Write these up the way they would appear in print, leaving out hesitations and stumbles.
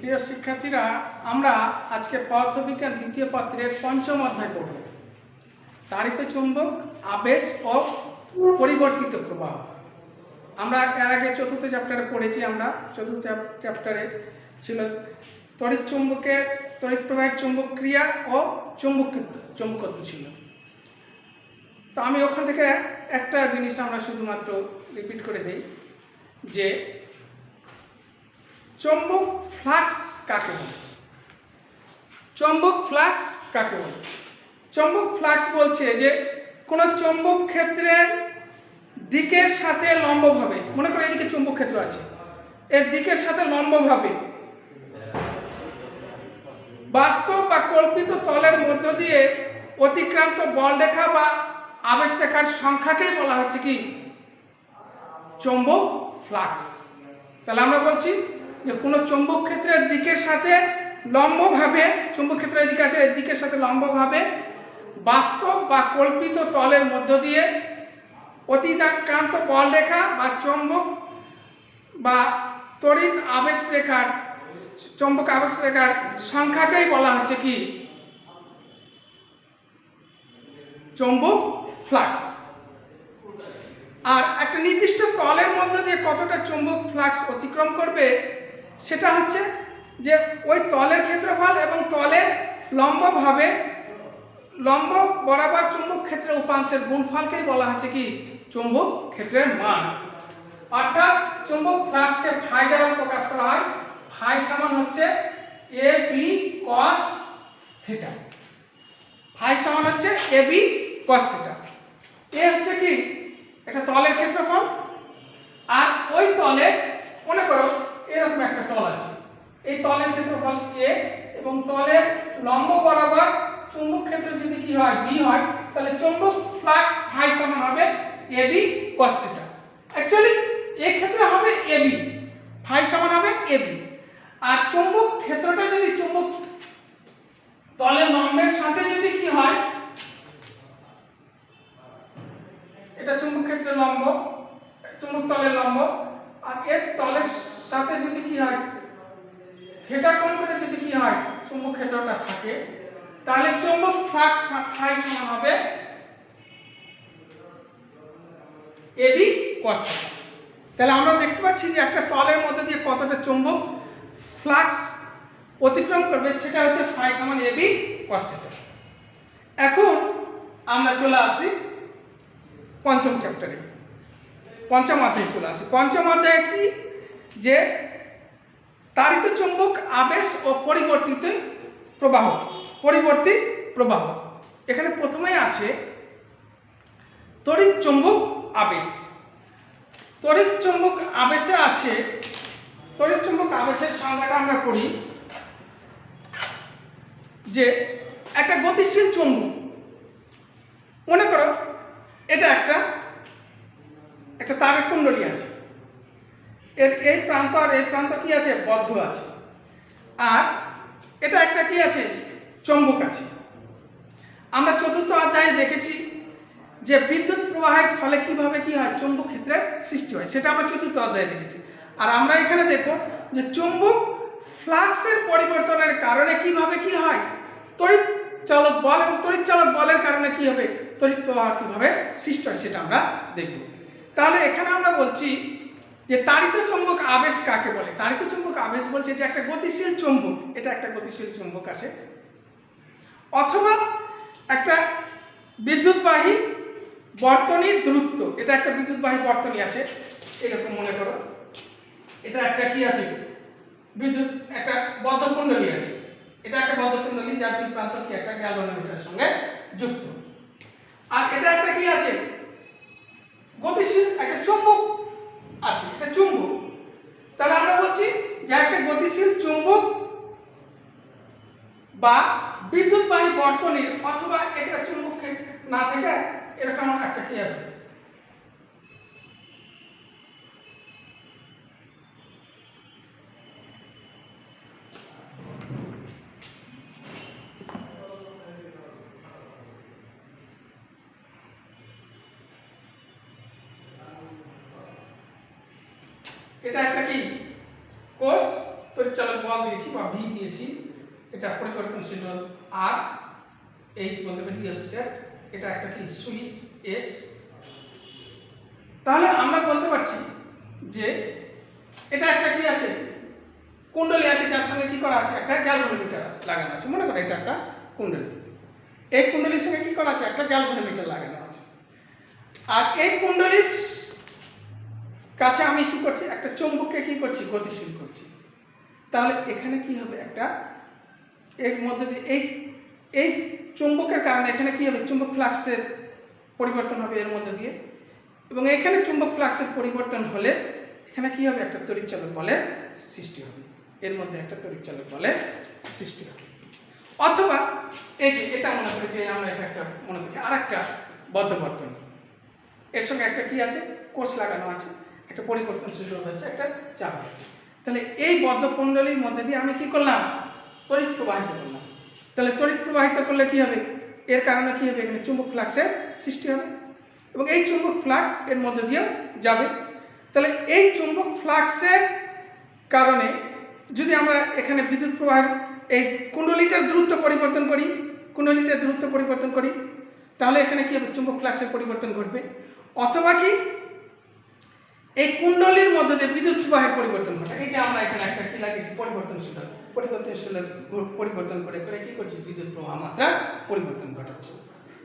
প্রিয় শিক্ষার্থীরা, আমরা আজকে পদার্থবিজ্ঞান দ্বিতীয় পত্রের পঞ্চম অধ্যায় পড়ব। তাড়িত চুম্বক, আবেশ ও পরিবর্তিত প্রবাহ। আমরা এর আগে চতুর্থ চ্যাপ্টারে পড়েছি। আমরা চতুর্থ চ্যাপ্টারে ছিল তড়িৎ চুম্বকের তড়িৎ প্রবাহের চুম্বক ক্রিয়া ও চুম্বকত্ব ছিল। তো আমি ওখান থেকে একটা জিনিস আমরা শুধুমাত্র রিপিট করে দিই যে চৌম্বক ফ্লাক্স কাকে বলে। চৌম্বক ফ্লাক্স কাকে বলে? চৌম্বক ফ্লাক্স বলছে যে কোন চৌম্বক ক্ষেত্রের দিকের সাথে লম্বভাবে, মনে করো এদিকে চৌম্বক ক্ষেত্র আছে, এর দিকের সাথে লম্বভাবে বাস্তব বা কল্পিত তলের মধ্য দিয়ে অতিক্রান্ত বল রেখা বা আবেশ রেখার সংখ্যাকেই বলা হচ্ছে কি চৌম্বক ফ্লাক্স। তাহলে আমরা বলছি যে কোনো চৌম্বক ক্ষেত্রের দিকের সাথে লম্বভাবে, চৌম্বক ক্ষেত্রের দিকে আছে, এর দিকের সাথে লম্বভাবে বাস্তব বা কল্পিত তলের মধ্য দিয়ে অতিক্রান্ত বল রেখা বা চৌম্বক বা তড়িৎ আবেশ রেখার চৌম্বক আবেশ রেখার সংখ্যাকেই বলা হচ্ছে কি চৌম্বক ফ্লাক্স। আর একটা নির্দিষ্ট তলের মধ্যে দিয়ে কতটা চৌম্বক ফ্লাক্স অতিক্রম করবে সেটা হচ্ছে যে ওই তলের ক্ষেত্রফল এবং তলের লম্বভাবে লম্ব বরাবর চৌম্বক ক্ষেত্রের উপাংশের গুণফলকেই বলা হচ্ছে কি চৌম্বক ক্ষেত্রের মান। অর্থাৎ চৌম্বক ফ্লাক্সকে ফাই দ্বারা প্রকাশ করা হয়। ফাই সমান হচ্ছে A B cos theta. Phi সমান হচ্ছে এ বি কস থিটা। এ হচ্ছে কি একটা তলের ক্ষেত্রফল, আর ওই তলে মনে করো এরকম একটা তল আছে, এই তলের ক্ষেত্রফল এ এবং তলের লম্ব বরাবর চৌম্বক ক্ষেত্র যদি কি হয় বি হয়, তাহলে চৌম্বক ফ্লাক্স ফাই সমান হবে A B cos theta. Actually এই ক্ষেত্রে হবে এ বি, ফাই সমান হবে এ বি। আর চৌম্বক ক্ষেত্রটা যদি চৌম্বক তলের লম্বের সাথে যদি কি হয়, এটা চৌম্বক ক্ষেত্রের লম্ব, চৌম্বক তলের লম্ব, আর এর তলের সাথে যদি কি হয় থিটা কোণ করে যদি কি হয় চৌম্বক ক্ষেত্রটা থাকে, তাহলে চৌম্বক ফ্লাক্স ফাই সমান হবে এবি cos থিটা। তাহলে আমরা দেখতে পাচ্ছি যে একটা তলের মধ্যে দিয়ে কতটা চৌম্বক ফ্লাক্স অতিক্রম করবে সেটা হচ্ছে ফাই সমান এবি cos থিটা। এখন আমরা চলে আসি পঞ্চম চ্যাপ্টারে, পঞ্চম অধ্যায়ে চলে আসি। পঞ্চম অধ্যায়ে কি যে তাড়িত চুম্বক, আবেশ ও পরিবর্তিত প্রবাহ। পরিবর্তিত প্রবাহ এখানে প্রথমেই আছে তড়িৎ চুম্বক আবেশ। তড়িৎ চুম্বক আবেশে আছে, তড়িৎ চুম্বক আবেশের সংজ্ঞাটা আমরা করি যে একটা গতিশীল চুম্বক, মনে করো এটা একটা তারের কুণ্ডলী আছে, এর এই প্রান্ত আর এই প্রান্ত কি আছে বদ্ধ আছে, আর এটা একটা কি আছে চৌম্বক আছে। আমরা চতুর্থ অধ্যায়ে দেখেছি যে বিদ্যুৎ প্রবাহের ফলে কিভাবে কি হয় চৌম্বক ক্ষেত্রের সৃষ্টি হয়, সেটা আমরা চতুর্থ অধ্যায়ে দেখেছি। আর আমরা এখানে দেখব যে চৌম্বক ফ্লাক্সের পরিবর্তনের কারণে কিভাবে কি হয় তড়িৎ চালক বল, এবং তড়িৎ চালক বলের কারণে কি হবে তড়িৎ প্রবাহ কিভাবে সৃষ্টি হয় সেটা আমরা দেখব। তাহলে এখানে আমরা বলছি যে তাড়িত চুম্বক আবেশ কাকে বলে। তাড়িত চুম্বক আবেশ বলছে যে একটা গতিশীল চুম্বক, এটা একটা গতিশীল চুম্বক আছে, অথবা একটা বিদ্যুৎবাহী বর্তনীর দূরত্ব, এটা একটা বিদ্যুৎবাহী বর্তনী আছে, এরকম মনে করো এটা একটা কি আছে বিদ্যুৎ, একটা বদ্ধ কুণ্ডলী আছে, এটা একটা বদ্ধ কুণ্ডলী যার দুই প্রান্ত কি একটা গ্যালভানোমিটারের সঙ্গে যুক্ত। আর এটা একটা কি আছে গতিশীল একটা চুম্বক আছে, এটা চুম্বক। তাহলে আমরা বলছি যে একটা গতিশীল চুম্বক বা বিদ্যুৎবাহী বর্তনীর অথবা একটা চুম্বক না থেকে এরকম একটা কি আছে এটা একটা কি কোষ তড়িৎচালক বল দিয়েছি বা ভি দিয়েছি, এটা পরিবর্তনশীল রোধ আর, এইচ বলতে পারি রিওস্ট্যাট, এটা একটা কি সুইচ এস। তাহলে আমরা বলতে পারছি যে এটা একটা কি আছে, কুণ্ডলী আছে, যার সঙ্গে কি করা আছে, একটা গ্যালভানোমিটার লাগানো আছে। মনে করো এটা একটা কুণ্ডলী, এই কুণ্ডলীর সঙ্গে কি করা আছে, একটা গ্যালভানোমিটার লাগানো আছে। আর এই কুণ্ডলীর কাছে আমি কি করছি, একটা চুম্বককে কি করছি, গতিশীল করছি। তাহলে এখানে কি হবে, একটা এর মধ্যে দিয়ে এই চুম্বকের কারণে এখানে কি হবে, চুম্বক ফ্লাক্সের পরিবর্তন হবে এর মধ্যে দিয়ে, এবং এখানে চুম্বক ফ্লাক্সের পরিবর্তন হলে এখানে কি হবে, একটা তড়িৎচালক বলের সৃষ্টি হবে, এর মধ্যে একটা তড়িৎচালক বলের সৃষ্টি হবে। অথবা এই যে এটা মনে করি যে আমরা এটা একটা মনে করছি আর একটা বদ্ধ বর্তনী, এর সঙ্গে একটা কি আছে, কোষ লাগানো আছে, একটা পরিবর্তনশীল রোধ আছে, একটা চাপ আছে। তাহলে এই বদ্ধ কুণ্ডলীর মধ্যে দিয়ে আমি কি করলাম, তড়িৎ প্রবাহিত করলাম। তাহলে তড়িৎ প্রবাহিত করলে কি হবে, এর কারণে কি হবে, এখানে চুম্বক ফ্লাক্সের সৃষ্টি হবে এবং এই চুম্বক ফ্লাক্স এর মধ্যে দিয়েও যাবে। তাহলে এই চুম্বক ফ্লাক্সের কারণে যদি আমরা এখানে বিদ্যুৎ প্রবাহের এই কুণ্ডলীটার দূরত্ব পরিবর্তন করি, কুণ্ডলীটার দূরত্ব পরিবর্তন করি, তাহলে এখানে কি হবে, চুম্বক ফ্লাক্সের পরিবর্তন ঘটবে। অথবা কি এই কুণ্ডলীর মধ্যে দিয়ে বিদ্যুৎ প্রবাহের পরিবর্তন ঘটে, এই যে আমরা এখানে একটা কি লাগিয়েছি, পরিবর্তনশীল পরিবর্তন করে করে কি করছি, বিদ্যুৎ প্রবাহ মাত্রা পরিবর্তন ঘটাচ্ছে।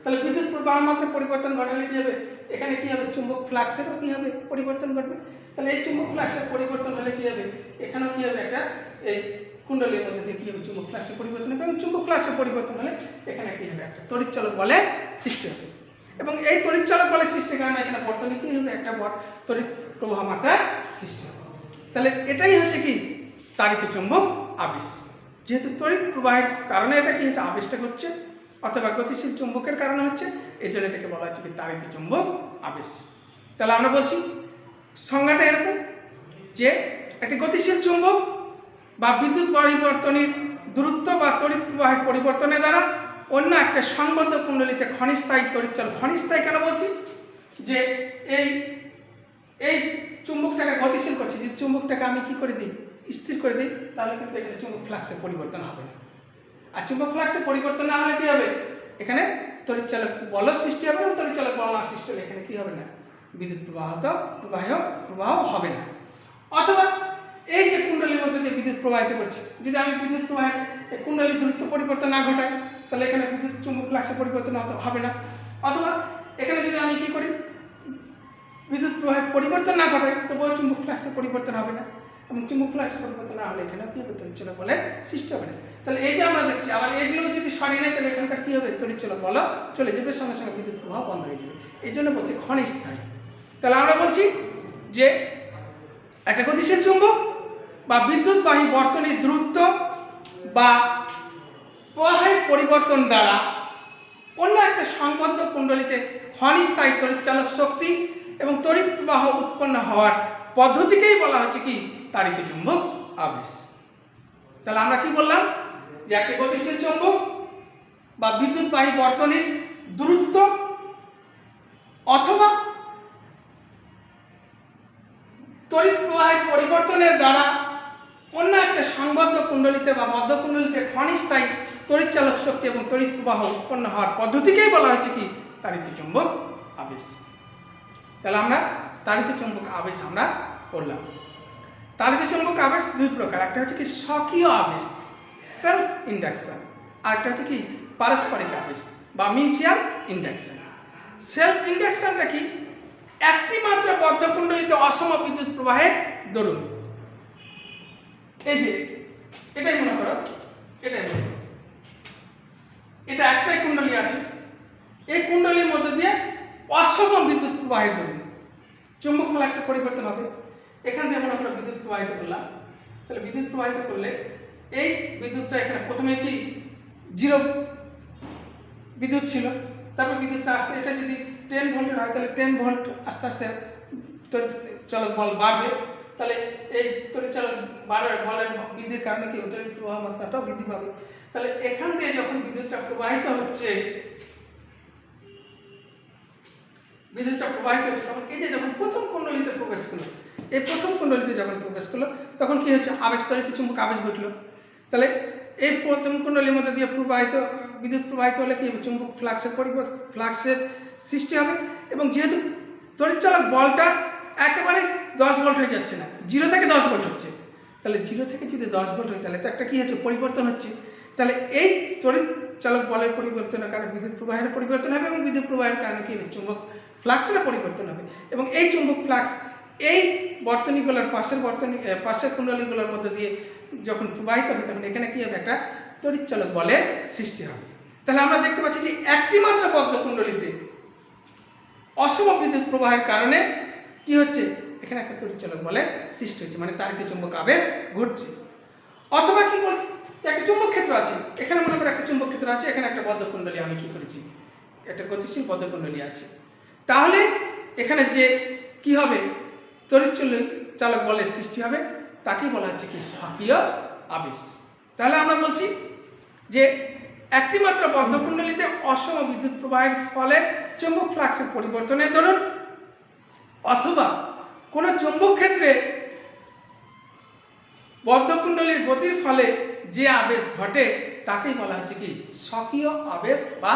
তাহলে বিদ্যুৎ প্রবাহ মাত্রা পরিবর্তন ঘটালে কি হবে, এখানে কি হবে, চুম্বক ফ্লাক্সেরও কি হবে, পরিবর্তন ঘটবে। তাহলে এই চুম্বক ফ্লাক্সের পরিবর্তন হলে কি হবে, এখানেও কি হবে, একটা এই কুণ্ডলীর মধ্যে দিয়ে কি হবে, চুম্বক ফ্লাক্সের পরিবর্তন হবে এবং চুম্বক ফ্লাক্সের পরিবর্তন হলে এখানে কি হবে, একটা তড়িৎচালক বলের সৃষ্টি হবে এবং এই তড়িৎচালক বলের সৃষ্টির কারণে এখানে বর্তনী কি হবে, একটা তড়িৎ প্রবাহ মাত্রার সৃষ্টি হবে। তাহলে এটাই হচ্ছে কি তাড়িত চুম্বক আবেশ। যেহেতু তড়িৎ প্রবাহের কারণে এটা কি হচ্ছে, আবেশটা হচ্ছে, অথবা গতিশীল চুম্বকের কারণে হচ্ছে, এই জন্য এটাকে বলা হচ্ছে কি তাড়িত চুম্বক আবেশ। তাহলে আমরা বলছি সংজ্ঞাটা এরকম যে একটি গতিশীল চুম্বক বা বিদ্যুৎ পরিবর্তনের দূরত্ব বা তড়িৎ প্রবাহের পরিবর্তনের দ্বারা অন্য একটা সংবদ্ধ কুণ্ডলীতে ক্ষণস্থায়ী তড়িৎচালক, ক্ষণস্থায়ী কেন বলছি, যে এই চুম্বকটাকে গতিশীল করছি, যদি চুম্বকটাকে আমি কি করে দিই, স্থির করে দিই, তাহলে কিন্তু এখানে চুম্বক ফ্লাক্সের পরিবর্তন হবে না। আর চুম্বক ফ্লাক্সের পরিবর্তন না হলে কি হবে, এখানে তড়িৎচালক বল সৃষ্টি হবে এবং তড়িৎচালক বল না সৃষ্টি হলে এখানে কি হবে না, বিদ্যুৎ প্রবাহ হবে না। অথবা এই যে কুণ্ডলীর মধ্যে দিয়ে বিদ্যুৎ প্রবাহিত করছি, যদি আমি বিদ্যুৎ প্রবাহের কুণ্ডলীর দূরত্ব পরিবর্তন না ঘটাই, তাহলে এখানে বিদ্যুৎ চুম্বক ফ্লাক্সের পরিবর্তন হবে না। অথবা এখানে যদি আমি কি করি, বিদ্যুৎ প্রবাহের পরিবর্তন না ঘটাই, তবুও চুম্বক ফ্লাক্সের পরিবর্তন হবে না এবং চুম্বক ফ্লাক্সের পরিবর্তন না হলে এখানে কি হবে, তড়িৎচালক বলের সৃষ্টি হবে না। তাহলে এই যে আমরা দেখছি, আবার এগুলো যদি সরিয়ে নেয় তাহলে এখানকার কি হবে, তড়িৎচালক বল চলে যাবে, সঙ্গে সঙ্গে বিদ্যুৎ প্রবাহ বন্ধ হয়ে যাবে। এই জন্য বলছি ক্ষণস্থায়ী। তাহলে আমরা বলছি যে একটা গতিশীল চুম্বক বা বিদ্যুৎবাহী বর্তনীর দ্রুত বা প্রবাহের পরিবর্তন দ্বারা অন্য একটা সংবদ্ধ কুণ্ডলীতে ক্ষণস্থায়ী তড়িৎচালক শক্তি এবং তড়িৎ প্রবাহ উৎপন্ন হওয়ার পদ্ধতিকেই বলা হচ্ছে কি তাড়িত চুম্বক আবেশ। তাহলে আমরা কি বললাম, যে একটা গতিশীল চুম্বক বা বিদ্যুৎবাহী বর্তনীর দূরত্ব অথবা তড়িৎ প্রবাহের পরিবর্তনের দ্বারা অন্য একটা সংবদ্ধ কুণ্ডলীতে বা বদ্ধ কুণ্ডলীতে ক্ষণস্থায়ী তড়িৎচালক শক্তি এবং তড়িৎ প্রবাহ উৎপন্ন হওয়ার পদ্ধতিকেই বলা হচ্ছে কি তাড়িত চুম্বক আবেশ। তাহলে আমরা তাড়িত চুম্বক আবেশ আমরা করলাম। তাড়িত চুম্বক আবেশ দুই প্রকার, একটা হচ্ছে কি স্বকীয় আবেশ সেলফ ইন্ডাকশন, আর একটা হচ্ছে কি পারস্পরিক আবেশ বা মিউচুয়াল ইন্ডাকশন। সেলফ ইন্ডাকশনটা কি, একটি মাত্র বদ্ধ কুণ্ডলীতে অসম বিদ্যুৎ প্রবাহের দরুন, এই যে এটাই মনে করো, এটা একটাই কুণ্ডলী আছে, এই কুণ্ডলীর মধ্যে দিয়ে অসম বিদ্যুৎ প্রবাহের দরুন চুম্বক ফ্লাক্সের পরিবর্তন হবে। এখান থেকে মনে করো বিদ্যুৎ প্রবাহিত করলাম, তাহলে বিদ্যুৎ প্রবাহিত করলে এই বিদ্যুৎটা এখানে প্রথমে কি 0 বিদ্যুৎ ছিল, তারপর বিদ্যুৎটা আসতে এটা যদি 10 ভোল্টের হয় তাহলে 10 ভোল্ট আস্তে আস্তে তড়িৎচালক বল বাড়বে, তাহলে এই তড়িৎচালক বলের বৃদ্ধির কারণে কি তড়িৎ প্রবাহ মাত্রাটাও বৃদ্ধি পাবে। তাহলে এখান দিয়ে যখন বিদ্যুৎটা প্রবাহিত হচ্ছে তখন এই যে যখন প্রথম কুণ্ডলীতে প্রবেশ করলো, এই প্রথম কুণ্ডলীতে যখন প্রবেশ করলো তখন কি হচ্ছে, আবেশ তড়িৎ চুম্বক আবেশ ঘটলো। তাহলে এই প্রথম কুণ্ডলীর মধ্যে দিয়ে বিদ্যুৎ প্রবাহিত হলে কি হবে, চুম্বক ফ্লাক্সের সৃষ্টি হবে। এবং যেহেতু তড়িৎচালক বলটা একেবারে 10 ভোল্ট হয়ে যাচ্ছে না, 0 থেকে 10 ভোল্ট হচ্ছে, তাহলে 0 থেকে যদি 10 ভোল্ট হয় তাহলে তো একটা কি হচ্ছে, পরিবর্তন হচ্ছে। তাহলে এই তড়িৎ চালক বলের পরিবর্তনের কারণে বিদ্যুৎ প্রবাহের পরিবর্তন হবে, এবং বিদ্যুৎ প্রবাহের কারণে কি হবে, চুম্বক ফ্লাক্সের পরিবর্তন হবে। এবং এই চুম্বক ফ্লাক্স এই বর্তনীগুলোর পাশের কুণ্ডলীগুলোর মধ্যে দিয়ে যখন প্রবাহিত হবে, তখন এখানে কি হবে, একটা তড়িৎ চালক বলের সৃষ্টি হবে। তাহলে আমরা দেখতে পাচ্ছি যে একটি মাত্র বদ্ধ কুণ্ডলীতে অসম বিদ্যুৎ প্রবাহের কারণে কি হচ্ছে, এখানে একটা তড়িৎ চালক বলের সৃষ্টি হচ্ছে, মানে তারিত চুম্বক আবেশ ঘটছে। অথবা কি বলছি, একটা চুম্বক ক্ষেত্র আছে, এখানে মনে করো একটা চুম্বক ক্ষেত্র আছে, এখানে একটা বদ্ধ কুণ্ডলী আমি কি করেছি, একটা গতিশীল বদ্ধ কুণ্ডলী আছে। তাহলে এখানে যে কি হবে, তড়িৎ চালক বলের সৃষ্টি হবে, তাকেই বলা হচ্ছে কি, স্বকীয় আবেশ। তাহলে আমরা বলছি যে একটি মাত্র বদ্ধ কুণ্ডলীতে অসম বিদ্যুৎ প্রবাহের ফলে চুম্বক ফ্লাক্সের পরিবর্তনের দরুন, অথবা কোন চুম্বক ক্ষেত্রে বদ্ধ কুণ্ডলীর গতির ফলে যে আবেশ ঘটে তাকেই বলা হচ্ছে কি, স্বকীয় আবেশ বা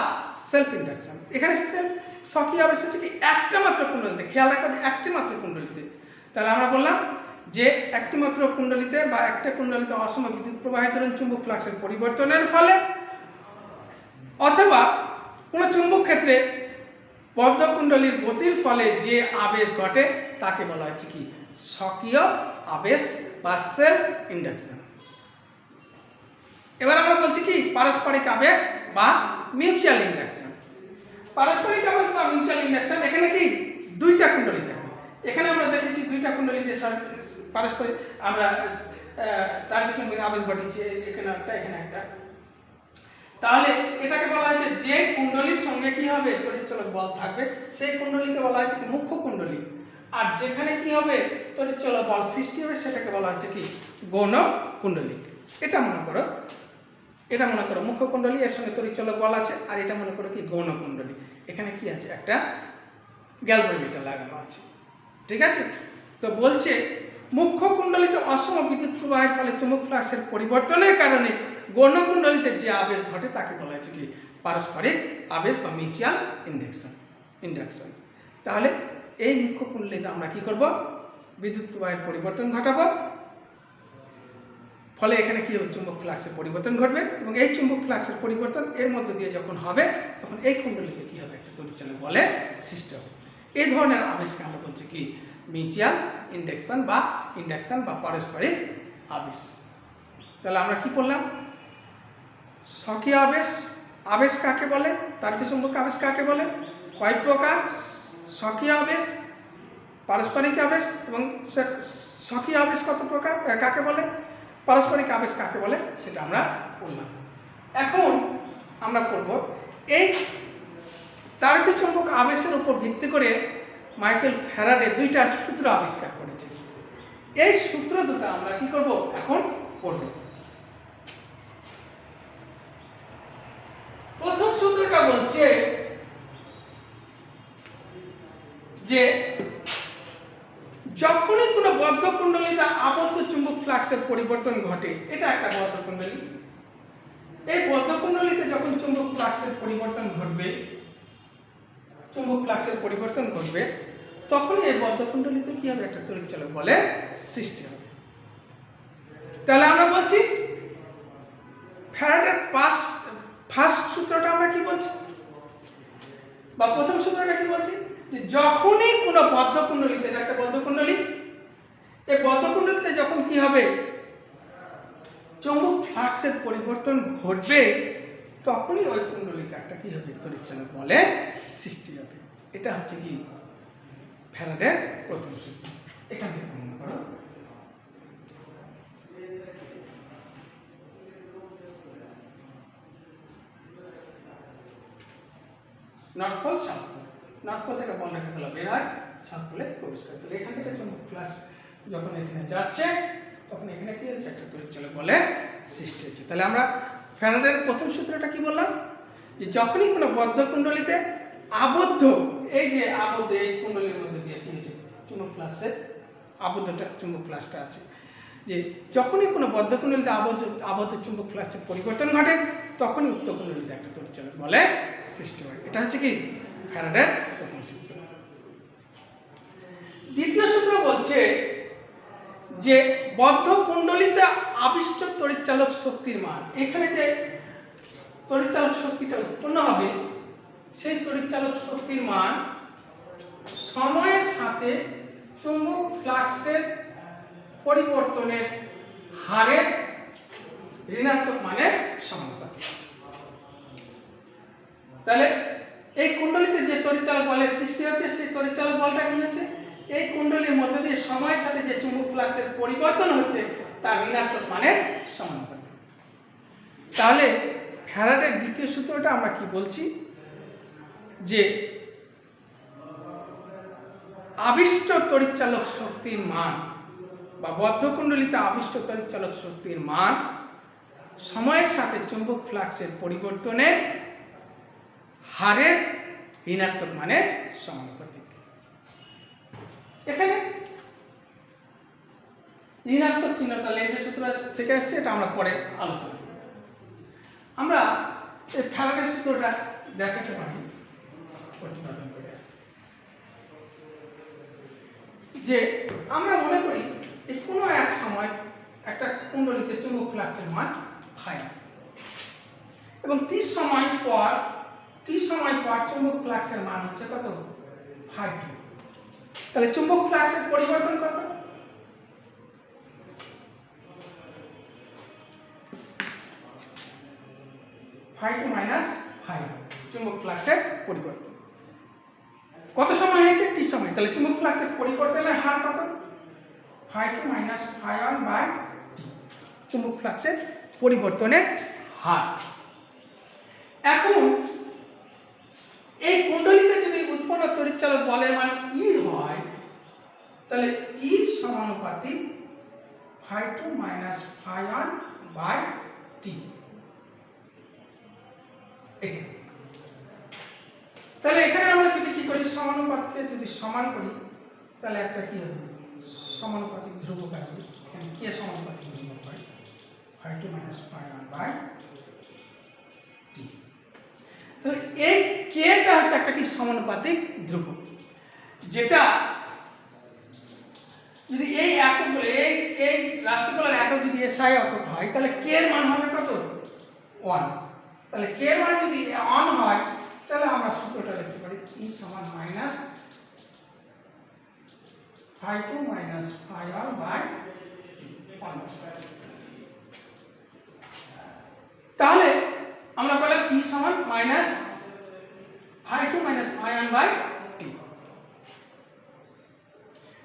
সেলফ ইন্ডাকশন। এখানে স্বকীয় আবেশ হচ্ছে কি, একটা মাত্র কুণ্ডলীতে, খেয়াল রাখা যে একটি মাত্র কুণ্ডলীতে। তাহলে আমরা বললাম যে একটি মাত্র কুণ্ডলীতে বা একটা কুণ্ডলীতে অসম বিদ্যুৎ প্রবাহের দরুন চুম্বক ফ্লাক্সের পরিবর্তনের ফলে, অথবা কোন চুম্বক ক্ষেত্রে বদ্ধ কুণ্ডলীর গতির ফলে যে আবেশ ঘটে তাকে বলা হচ্ছে কি, স্বকীয় আবেশ বা সেলফ ইন্ডাকশন। এবার আমরা বলছি কি, পারস্পরিক আবেশ বা মিউচুয়াল ইন্ডাকশন। পারস্পরিক আবেশ বা মিউচুয়াল ইন্ডাকশন, এখানে কি দুইটা কুণ্ডলী থাকে। এখানে আমরা দেখেছি দুইটা কুণ্ডলীতে পারস্পরিক আমরা তার সঙ্গে আবেশ ঘটেছে, এখানে একটা, এখানে একটা। তাহলে এটাকে বলা হয়েছে যে কুণ্ডলীর সঙ্গে কি হবে, তড়িৎচালক বল থাকবে, সেই কুণ্ডলীকে বলা হচ্ছে কি, মুখ্য কুণ্ডলী। আর যেখানে কি হবে, তড়িৎচালক বল সৃষ্টি হবে, সেটাকে বলা হচ্ছে কি, গৌণ কুণ্ডলী। এটা মনে করো মুখ্য কুণ্ডলী, এর সঙ্গে তড়িৎচালক বল আছে, আর এটা মনে করো কি, গৌণ কুণ্ডলী। এখানে কি আছে, একটা গ্যালভানোমিটার লাগানো আছে, ঠিক আছে। তো বলছে মুখ্য কুণ্ডলীতে অসম বিদ্যুৎ প্রবাহের ফলে চুম্বক ফ্লাক্সের পরিবর্তনের কারণে গৌণ কুণ্ডলীতে যে আবেশ ঘটে তাকে বলা হচ্ছে কি, পারস্পরিক আবেশ বা মিউচুয়াল ইন্ডাকশন। তাহলে এই মুখ্য কুণ্ডলীতে আমরা কি করব, বিদ্যুৎ প্রবাহের পরিবর্তন ঘটাবো, ফলে এখানে কি হবে, চুম্বক ফ্লাক্সের পরিবর্তন ঘটবে। এবং এই চুম্বক ফ্লাক্সের পরিবর্তন এর মধ্যে দিয়ে যখন হবে, তখন এই কুণ্ডলীতে কি হবে, একটা তড়িৎচালক বলের সৃষ্টি হবে। এই ধরনের আবেশকে আমরা বলছি কি, মিউচুয়াল ইন্ডাকশন বা পারস্পরিক আবেশ। তাহলে আমরা কি করলাম, স্বকীয় আবেশ কাকে বলে, তারিত চুম্বক আবেশ কাকে বলে, কয় প্রকার, স্বকীয় আবেশ, পারস্পরিক আবেশ, এবং স্বকীয় আবেশ কত প্রকার, কাকে বলে, পারস্পরিক আবেশ কাকে বলে, সেটা আমরা বললাম। এখন আমরা করব এই তারিত চুম্বক আবেশের উপর ভিত্তি করে মাইকেল ফ্যারাডে দুইটা সূত্র আবিষ্কার করেছে। এই সূত্র দুটো আমরা কি করব, এখন পড়ব। প্রথম সূত্রটা বলছে যে যখনই কোনো বদ্ধ কুণ্ডলীতে আবদ্ধ চুম্বক ফ্লাক্সের পরিবর্তন ঘটে, এটা একটা বদ্ধ কুণ্ডলী, এই বদ্ধ কুণ্ডলীতে যখন চুম্বক ফ্লাক্সের পরিবর্তন ঘটবে, তখন এই বদ্ধ কুণ্ডলীতে কি হবে, একটা তড়িৎচালক বলের সৃষ্টি হবে। তাহলে আমরা বলছি ফ্যারাডের ফার্স্ট সূত্রটা আমরা কি বলছি, বা প্রথম সূত্রটা কি বলছি, যে যখনই কোনো বদ্ধ কুণ্ডলীতে, এটা একটা বদ্ধ কুণ্ডলী, এই বদ্ধ কুণ্ডলীতে যখন কি হবে, চুম্বক ফ্লাক্সের পরিবর্তন ঘটবে, তখনই ওই কুণ্ডলীতে একটা কি হবে, তড়িৎচালক বলের সৃষ্টি হবে। এটা হচ্ছে কি ফ্যারাডের প্রথম সূত্র। এখান থেকে মনে করো north pole south pole, north pole থেকে বল রেখাগুলো বের হয়, সাউথ পোলে প্রবেশ করে। তাহলে এখান থেকে চুম্বক ফ্লাক্স যখন এখানে যাচ্ছে, তখন এখানে কি হচ্ছে, একটা তড়িৎচালক বলের সৃষ্টি হচ্ছে। তাহলে আমরা ফ্যারাডের প্রথম সূত্রটা কি বললাম, যে যখনই কোনো বদ্ধ কুণ্ডলীতে আবদ্ধ, এই যে আবদ্ধ এই কুণ্ডলীর মধ্যে দিয়ে কি হচ্ছে, চুম্বক ফ্লাক্সের আবদ্ধটা, চুম্বক ফ্লাক্সটা আছে, যে যখনই কোনো বদ্ধকুণ্ডলিতে আবদ্ধ চুম্বক ফ্লাক্সের পরিবর্তন ঘটে তখনই উক্ত কুণ্ডলিতে একটা তড়িৎচালক বলের সৃষ্টি হয়। এটা হচ্ছে কি ফ্যারাডের প্রথম সূত্র। দ্বিতীয় সূত্র বলছে যে বদ্ধ কুণ্ডলিতে আবিষ্ট তড়িৎচালক শক্তির মান, এখানে যে তড়িৎচালক শক্তিটা উৎপন্ন হবে সেই তড়িৎচালক শক্তির মান সময়ের সাথে চুম্বক ফ্লাক্সের পরিবর্তনের হারের ঋণাত্মক মানের সমানুপাতিক। তাহলে এই কুণ্ডলিতে যে তড়িৎচালক বলের সৃষ্টি হচ্ছে সেই তড়িৎচালক বলটা কি হচ্ছে এই কুণ্ডলীর মধ্যে দিয়ে সময়ের সাথে যে চুম্বক ফ্লাক্সের পরিবর্তন হচ্ছে তার ঋণাত্মক মানের সমানুপাতিক। তাহলে ফ্যারাডের দ্বিতীয় সূত্রটা আমরা কি বলছি যে আবিষ্ট তড়িৎচালক শক্তির মান বা বদ্ধকুণ্ডলিতে আবিষ্ট তড়িৎচালক শক্তির মান সময়ের সাথে চুম্বক ফ্লাক্সের পরিবর্তনের হারের ঋণাত্মক মানের সমানুপাতিক। এখানে ঋণাত্মক চিহ্নটা লেন্জের সূত্র থেকে আসছে, এটা আমরা পরে আলোচনা করব। আমরা এই ফ্যারাডের সূত্রটা দেখাতে পারি প্রতিপাদন করে যে আমরা মনে করি যে কোনো এক সময় একটা কুণ্ডলিতে চুম্বক ফ্লাক্সের মান ফাই এবং টি সময় পর চুম্বক ফ্লাক্সের মান হচ্ছে কত ফাই টু। তাহলে চুম্বক ফ্লাক্সের পরিবর্তন কত ফাই টু মাইনাস ফাই, চুম্বক ফ্লাক্সের পরিবর্তন কত সময় হয়েছে টি সময়। তাহলে চুম্বক ফ্লাক্সের পরিবর্তনের হার কত phi two minus phi one by T, চুম্বক ফ্লাক্সের পরিবর্তনের হার। এখন এই কুণ্ডলিতে যদি উৎপন্ন তড়িৎচালক বলের মান ই হয় তাহলে ই সমানুপাতিক phi two minus phi one by T. তাহলে এখানে আমরা যদি কি করি সমানুপাতকে যদি সমান করি তাহলে একটা কি হবে সমানুপাতিক ধ্রুবক আসবে। এখানে কে সমানুপাতিক ধ্রুবক হয় phi two minus phi one by T. তাহলে এই কেটা হচ্ছে একটা কি সমানুপাতিক ধ্রুবক, যেটা যদি এই এককগুলো এই রাশিগুলোর একক যদি এসআই একক হয় তাহলে কে এর মান হবে কত 1। তাহলে কে এর মান যদি 1 হয় তাহলে আমরা সূত্রটা লিখতে পারি ই সমান minus phi two minus phi one by 1। তাহলে আমরা পেলাম ই সমান minus phi two minus phi one by T.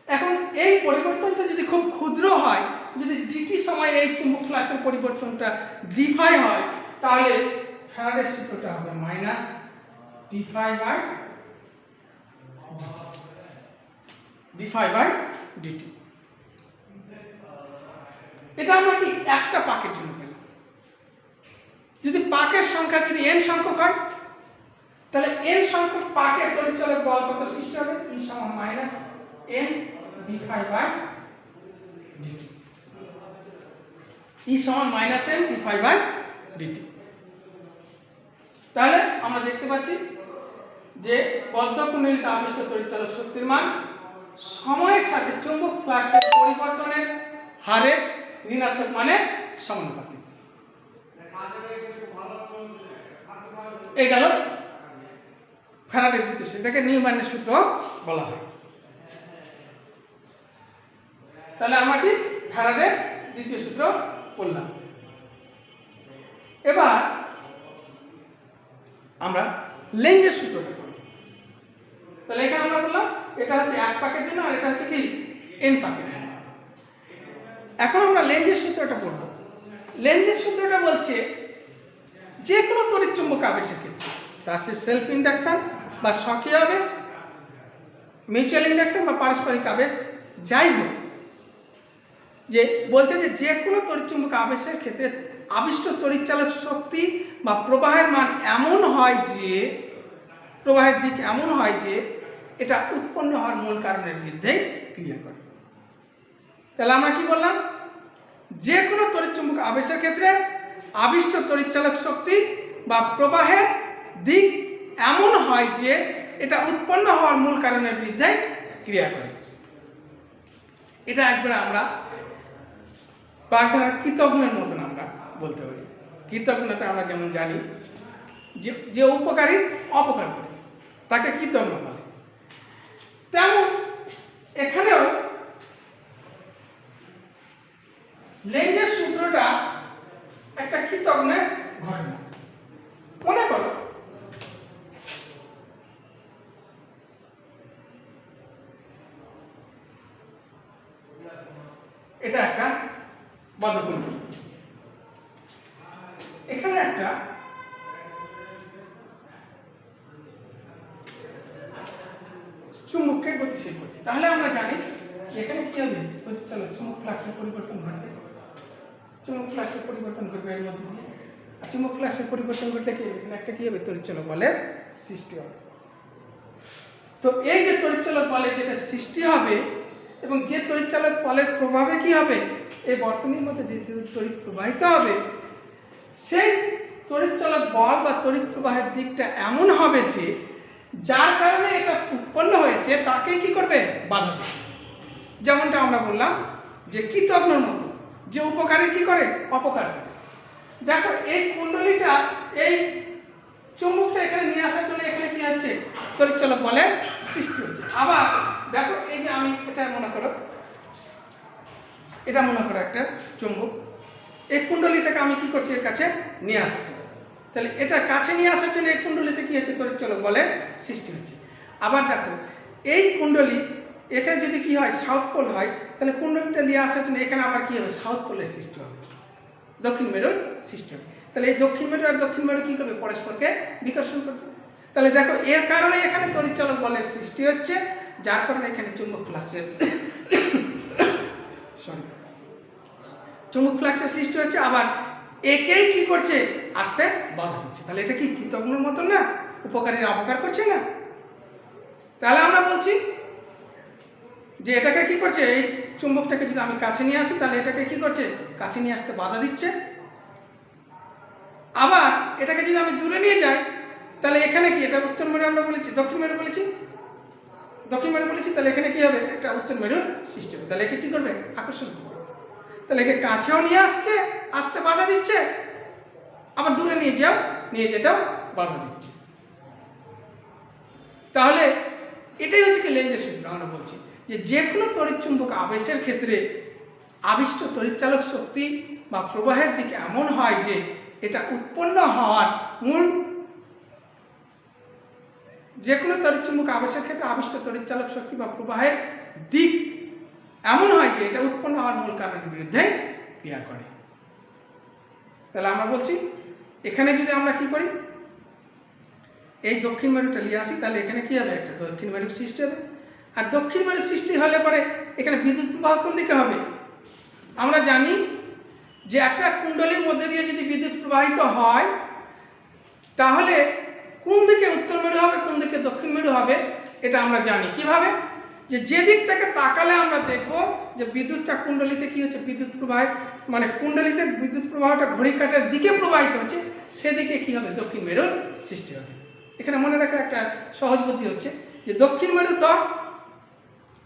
এখন এই পরিবর্তনটা যদি খুব ক্ষুদ্র হয়, যদি ডিটি সময় এই চুম্বক ফ্লাক্সের পরিবর্তনটা ডি ফাই হয় তাহলে ফ্যারাডের সূত্রটা হবে minus d phi by dt. এটা আমরা কি একটা পাকের জন্য পেলাম। যদি পাকের সংখ্যা যদি n সংখ্যক হয় তাহলে n সংখ্যক পাকের তড়িৎচালক বল কত সৃষ্টি হবে ই সমান minus n d phi by dt. E সমান minus n d phi by dt. তাহলে আমরা দেখতে পাচ্ছি যে বদ্ধকুণ্ডলিতে আবিষ্ট তড়িৎচালক শক্তির মান সময়ের সাথে চুম্বক ফ্লাক্সের পরিবর্তনের হারের ঋণাত্মক মানের সমানুপাতিক। এই গেল ফ্যারাডের দ্বিতীয় সূত্র, এটাকে নিউম্যানের সূত্র বলা হয়। তাহলে আমরা কি ফ্যারাডের দ্বিতীয় সূত্র পড়লাম। এবার আমরা লেঞ্জের সূত্রটা পড়ব। তাহলে এখানে আমরা বললাম এটা হচ্ছে এক পাকের জন্য আর এটা হচ্ছে কি n পাকের জন্য। এখন আমরা লেঞ্জের সূত্রটা পড়ব। লেঞ্জের সূত্রটা বলছে যে কোনো তড়িৎচুম্বক আবেশের ক্ষেত্রে তা সে সেলফ ইন্ডাকশন বা স্বকীয় আবেশ, মিউচুয়াল ইন্ডাকশন বা পারস্পরিক আবেশ যাই হোক, যে বলছে যে কোনো তড়িৎচুম্বক আবেশের ক্ষেত্রে আবিষ্ট তড়িৎচালক শক্তি বা প্রবাহের মান এমন হয় যে প্রবাহের দিক এমন হয় যে এটা উৎপন্ন হওয়ার মূল কারণের বিরুদ্ধে ক্রিয়া করে। তাহলে আমরা কি বললাম যে কোনো তড়িৎচুম্বক আবেশের ক্ষেত্রে আবিষ্ট তড়িৎচালক শক্তি বা প্রবাহের দিক এমন হয় যে এটা উৎপন্ন হওয়ার মূল কারণের বিরুদ্ধে ক্রিয়া করে। এটা একবার আমরা বাগধারার কৃতজ্ঞের মতন আমরা বলতে পারি। কৃতজ্ঞতা আমরা যেমন জানি যে উপকারী অপকার করে তাকে কৃতজ্ঞ বলে, তেমন এখানেও লেঞ্জের সূত্রটা একটা কৃতজ্ঞের ঘটনা। মনে করো এটা একটা বাঁধকুণ্ডলী, এখানে একটা চুম্বককে গতিশীল করছে, তাহলে আমরা জানি এখানে কি হবে, তড়িৎচালক চুম্বক ফ্লাক্সের পরিবর্তন ঘটবে, চুম্বক ফ্লাক্সের পরিবর্তন ঘটবে এর মধ্যে দিয়ে। আর চুম্বক ফ্লাক্সের পরিবর্তন ঘটলে কি এখানে একটা কি হবে, তড়িৎচালক বলের সৃষ্টি হবে। তো এই যে তড়িৎচালক বলের যেটা সৃষ্টি হবে এবং যে তড়িৎচালক বলের প্রভাবে কি হবে, এই বর্তনীর মধ্যে যে তড়িৎ প্রবাহিত হবে, সেই তড়িৎচালক বল বা তড়িৎ প্রবাহের দিকটা এমন হবে যে যার কারণে এটা উৎপন্ন হয়েছে তাকে কি করবে, বাধা দেবে। যেমনটা আমরা বললাম যে কৃতজ্ঞর মতো, যে উপকারী কি করে, অপকার করে। দেখো এই কুণ্ডলীটা, এই চুম্বকটা এখানে নিয়ে আসার জন্য এখানে কি হচ্ছে, তড়িৎচালক বলের সৃষ্টি হচ্ছে। আবার দেখো এই যে আমি এটা মনে করো একটা চুম্বক, এই কুণ্ডলীটাকে আমি কি করছি, এর কাছে নিয়ে আসছি। তাহলে এটা কাছে নিয়ে আসার জন্য এই কুণ্ডলীতে কি হচ্ছে, তড়িৎচালক বলের সৃষ্টি হচ্ছে। আবার দেখো এই কুণ্ডলী এখানে যদি কি হয়, সাউথ পোল হয়, তাহলে কুণ্ডলীটা নিয়ে আসার জন্য এখানে আবার কি হবে, সাউথ পোলের সৃষ্টি হবে, দক্ষিণ মেরুর সৃষ্টি হবে। তাহলে এই দক্ষিণ মেরু আর দক্ষিণ মেরু কি করবে, পরস্পরকে বিকর্ষণ করবে। তাহলে দেখো এর কারণে এখানে তড়িৎচালক বলের সৃষ্টি হচ্ছে, যার কারণে এখানে চুম্বক ফ্লাক্সের চুম্বক ফ্লাক্সের সৃষ্টি হচ্ছে। আবার একেই কি করছে, আসতে বাধা দিচ্ছে। তাহলে এটা কি কৃতজ্ঞর মতন না, উপকারীর অপকার করছে না? তাহলে আমরা বলছি যে এটাকে কি করছে, এই চুম্বকটাকে যদি আমি কাছে নিয়ে আসি তাহলে এটাকে কি করছে, কাছে নিয়ে আসতে বাধা দিচ্ছে। আবার এটাকে যদি আমি দূরে নিয়ে যাই তাহলে এখানে কি, এটা উত্তর মেরু আমরা বলেছি, দক্ষিণ মেরু বলেছি, তাহলে এখানে কি হবে, একটা উত্তর মেরুর সৃষ্টি হবে। তাহলে একে কি করবে, আকর্ষণ করবে। তাহলে একে কাছেও নিয়ে আসতে বাধা দিচ্ছে, আবার দূরে নিয়ে যেতেও বাধা দিচ্ছে। তাহলে এটাই হচ্ছে কি লেঞ্জের সূত্র। আমরা বলছি যে কোনো তড়িৎচুম্বক আবেশের ক্ষেত্রে আবিষ্ট তড়িৎচালক শক্তি বা প্রবাহের দিকে এমন হয় যে এটা উৎপন্ন হওয়ার মূল, যে কোনো তড়িৎচুম্বক আবেশের ক্ষেত্রে আবিষ্ট তড়িৎচালক শক্তি বা প্রবাহের দিক এমন হয় যে এটা উৎপন্ন হওয়ার মূল কারণের বিরুদ্ধে ক্রিয়া করে। তাহলে আমরা বলছি এখানে যদি আমরা কি করি, এই দক্ষিণ মেরুটা নিয়ে আসি, তাহলে এখানে কি হবে, একটা দক্ষিণ মেরুর সৃষ্টি হবে। আর দক্ষিণ মেরুর সৃষ্টি হলে পরে এখানে বিদ্যুৎ প্রবাহ কোন দিকে হবে, আমরা জানি যে একটা কুণ্ডলীর মধ্যে দিয়ে যদি বিদ্যুৎ প্রবাহিত হয় তাহলে কোন দিকে উত্তর মেরু হবে, কোন দিকে দক্ষিণ মেরু হবে, এটা আমরা জানি কিভাবে, যে দিক থেকে তাকালে আমরা দেখব যে বিদ্যুৎটা কুণ্ডলীতে কি হচ্ছে, বিদ্যুৎ প্রবাহ মানে কুণ্ডলীতে বিদ্যুৎ প্রবাহটা ঘড়ি কাঁটার দিকে প্রবাহিত হচ্ছে, সেদিকে কি হবে, দক্ষিণ মেরুর সৃষ্টি হবে। এখানে মনে রাখার একটা সহজ বুদ্ধি হচ্ছে যে দক্ষিণ মেরুর ত্বক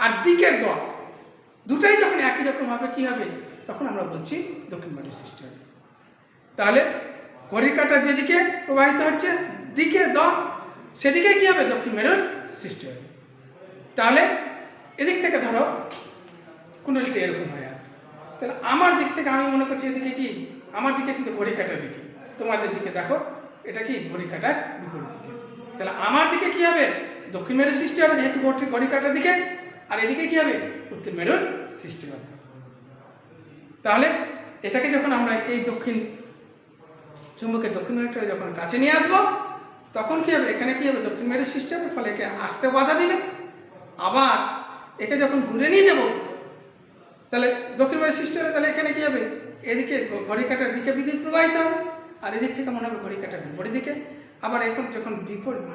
আর দিকের ত্বক দুটাই যখন একই রকম হবে কি হবে, তখন আমরা বলছি দক্ষিণ মেরুর সৃষ্টি হবে। তাহলে ঘড়ি কাঁটা যেদিকে প্রবাহিত হচ্ছে দিকের ত্বক, সেদিকে কি হবে, দক্ষিণ মেরুর সৃষ্টি হবে। তাহলে এদিক থেকে ধরো কুণ্ডলীটা এরকম হয়ে আসে, তাহলে আমার দিক থেকে আমি মনে করছি এদিকে কি, আমার দিকে কিন্তু ঘড়ি কাঁটার দিকে, তোমাদের দিকে দেখো এটা কি ঘড়ি কাঁটার বিপরীত দিকে। তাহলে আমার দিকে কি হবে, দক্ষিণ মেরুর সৃষ্টি হবে যেহেতু ঘড়ি কাঁটার দিকে, আর এদিকে কি হবে, উত্তর মেরুর সৃষ্টি হবে। তাহলে এটাকে যখন আমরা এই দক্ষিণ চুম্বকের দক্ষিণ মেরুটাকে যখন কাছে নিয়ে আসবো তখন কি হবে, এখানে কি হবে, দক্ষিণ মেরুর সৃষ্টি হবে, ফলে একে আসতে বাধা দিবে। আবার একে যখন দূরে নিয়ে যাব তাহলে দক্ষিণ মেরুর সৃষ্টি হবে, তাহলে এখানে কি হবে, এদিকে ঘড়ি কাঁটার দিকে বিদ্যুৎ প্রবাহিত হবে, আর এদিক থেকে মনে হবে ঘড়ি কাঁটার বিপরীত দিকে। আবার এখন যখন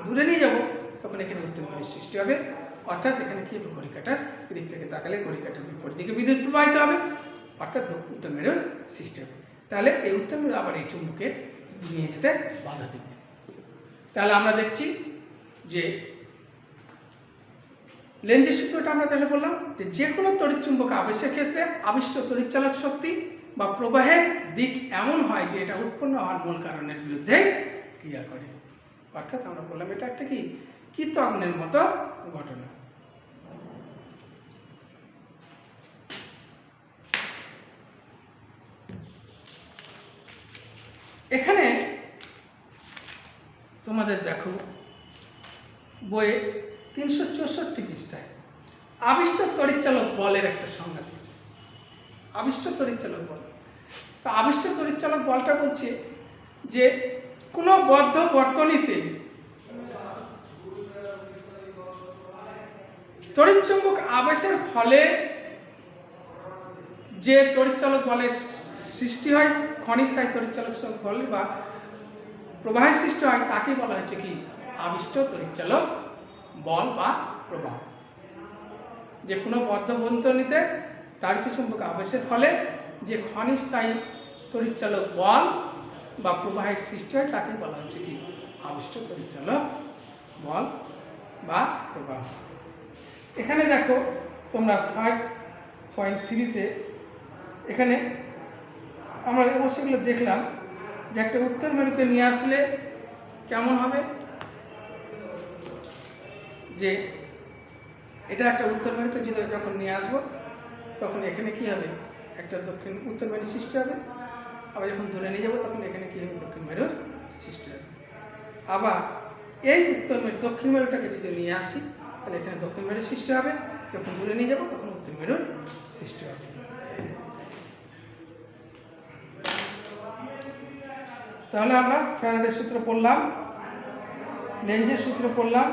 দূরে নিয়ে যাব তখন এখানে উত্তর মেরুর সৃষ্টি হবে, অর্থাৎ এখানে কি হবে, ঘড়ি কাঁটার এদিক থেকে তাকালে ঘড়ি কাঁটার বিপরীত দিকে বিদ্যুৎ প্রবাহিত হবে। অর্থাৎ উত্তর মেরুর সৃষ্টি হবে। তাহলে এই উত্তর মেরু আবার এই চুম্বকে নিয়ে যেতে বাধা দেবে। তাহলে আমরা দেখছি যে লেঞ্জের সূত্রটা আমরা তাহলে বললাম যে কোনো তড়িৎ চুম্বক আবেশের ক্ষেত্রে আবিষ্ট তড়িৎচালক শক্তি বা প্রবাহের দিক এমন হয় যে এটা উৎপন্ন হওয়ার মূল কারণের বিরুদ্ধে ক্রিয়া করে। অর্থাৎ আমরা বললাম এটা একটা কি কৃতজ্ঞের মতো ঘটনা। এখানে তোমাদের দেখো বইয়ে 364 পৃষ্ঠায় আবিষ্ট তড়িৎচালক বলের একটা সংজ্ঞা দিয়েছে। আবিষ্ট তড়িৎচালক বল, তো আবিষ্ট তড়িৎচালক বলটা বলছে যে কোনো বদ্ধ বর্তনীতে তড়িৎচুম্বক আবেশের ফলে যে তড়িৎচালক বলের সৃষ্টি হয়, ক্ষণস্থায়ী তড়িৎচালক বল বা প্রবাহের সৃষ্টি হয়, তাকে বলা হচ্ছে কি আবিষ্ট তড়িৎচালক বল বা প্রবাহ। যে কোনো বদ্ধ বর্তনীতে তড়িৎচুম্বক আবেশের ফলে যে ক্ষণস্থায়ী তড়িৎচালক বল বা প্রবাহের সৃষ্টি হয় তাকে বলা হচ্ছে কি আবিষ্ট তড়িৎচালক বল বা প্রবাহ। এখানে দেখো তোমরা 5.3-তে এখানে আমরা অবশ্যই দেখলাম যে একটা উত্তর মেরুকে নিয়ে আসলে কেমন হবে, যে এটা একটা উত্তর মেরুকে যদি যখন নিয়ে আসবো তখন এখানে কি হবে একটা দক্ষিণ উত্তর মেরুর সৃষ্টি হবে, আবার যখন ধরে নিয়ে যাবো তখন এখানে কি হবে দক্ষিণ মেরুর সৃষ্টি হবে। আবার এই উত্তর মেরু দক্ষিণ মেরুটাকে যদি নিয়ে আসি তাহলে এখানে দক্ষিণ মেরুর সৃষ্টি হবে, যখন দূরে নিয়ে যাবো তখন উত্তর মেরুর সৃষ্টি হবে। তাহলে আমরা ফ্যারাডের সূত্র পড়লাম, লেঞ্জের সূত্র পড়লাম,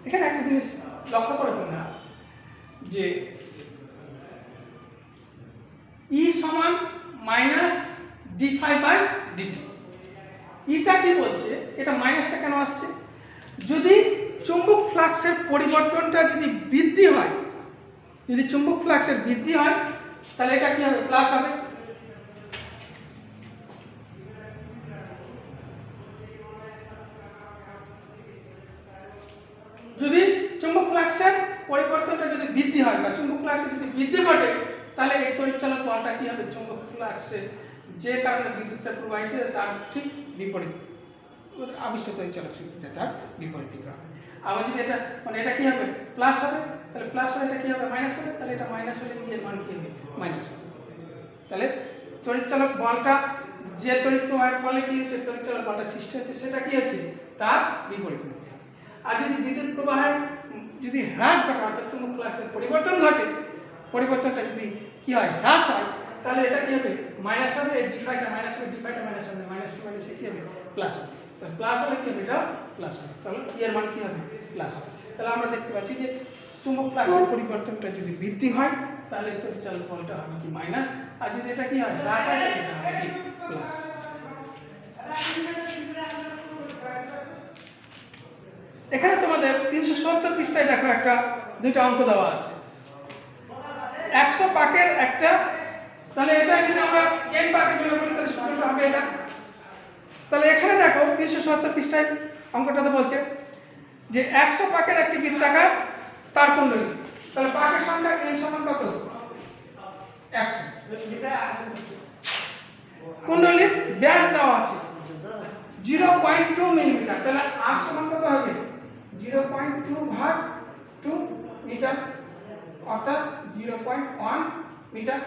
এখানে একটা জিনিস লক্ষ্য করে তোমরা যে E সমান মাইনাস d∅/dt। ইটা কি বলছে, এটা মাইনাসটা কেন আসছে? যদি চুম্বক ফ্লাক্সের পরিবর্তনটা যদি বৃদ্ধি হয়, যদি চুম্বক ফ্লাক্সের বৃদ্ধি হয় তাহলে এটা কি হবে প্লাস হবে। যদি চুম্বক ফ্লাক্সের পরিবর্তনটা যদি বৃদ্ধি হয় বা চুম্বক ফ্লাক্সের যদি বৃদ্ধি ঘটে তাহলে এই তড়িৎচালক বলটা কি হবে চুম্বক ফ্লাক্সের যে কারণে বিদ্যুৎটা প্রবাহিত তার ঠিক বিপরীত, আবিষ্ট তড়িৎচালক শক্তিটা তার বিপরীত দিকে হবে। আবার যদি এটা মানে এটা কি হবে প্লাস হবে, তাহলে প্লাস হলে এটা কি হবে মাইনাস হবে, তাহলে এটা মাইনাস হলে এর মান কি হবে মাইনাস হবে। তাহলে তড়িৎচালক বলটা যে তড়িৎ প্রবাহের ফলে কি হচ্ছে তড়িৎচালক বলটা সৃষ্টি হচ্ছে সেটা কি হচ্ছে তার বিপরীত হবে। আর যদি বিদ্যুৎ প্রবাহের যদি হ্রাস ঘটে অর্থাৎ চুম্বক ফ্লাক্সের পরিবর্তন ঘটে, পরিবর্তনটা যদি কি হয় হ্রাস হয় তাহলে এটা কি হবে মাইনাস হবে, d∅টা মাইনাস হবে, d∅ টা মাইনাস হবে, মাইনাস মাইনাসে কি হবে প্লাস হবে। তাহলে প্লাস হলে কি হবে এটা প্লাস হবে, তাহলে এর মান কি হবে প্লাস হবে। তাহলে আমরা দেখতে পাচ্ছি যে চুম্বক ফ্লাক্সের পরিবর্তনটা যদি বৃদ্ধি হয় তাহলে তড়িৎচালক বলটা হবে কি মাইনাস, আর যদি এটা কি হয় হ্রাস হয় এটা হবে কি প্লাস। এখানে তোমাদের 370 পৃষ্ঠায় দেখো একটা দুইটা অঙ্ক দেওয়া আছে 100 পাকের একটা, তাহলে এটা যদি আমরা n পাকের জন্য বলি তাহলে সূত্রটা হবে এটা। তাহলে এখানে দেখো 370 পৃষ্ঠায় অঙ্কটাতে বলছে যে 100 পাকের একটি বৃত্তাকার তার কুণ্ডলী, তাহলে পাকের সংখ্যা n সমান কত 100, কুণ্ডলীর ব্যাস দেওয়া আছে 0.2 মিলিমিটার, তাহলে r সমান কত হবে 0.2/2 মিটার অর্থাৎ 0.1 মিটার।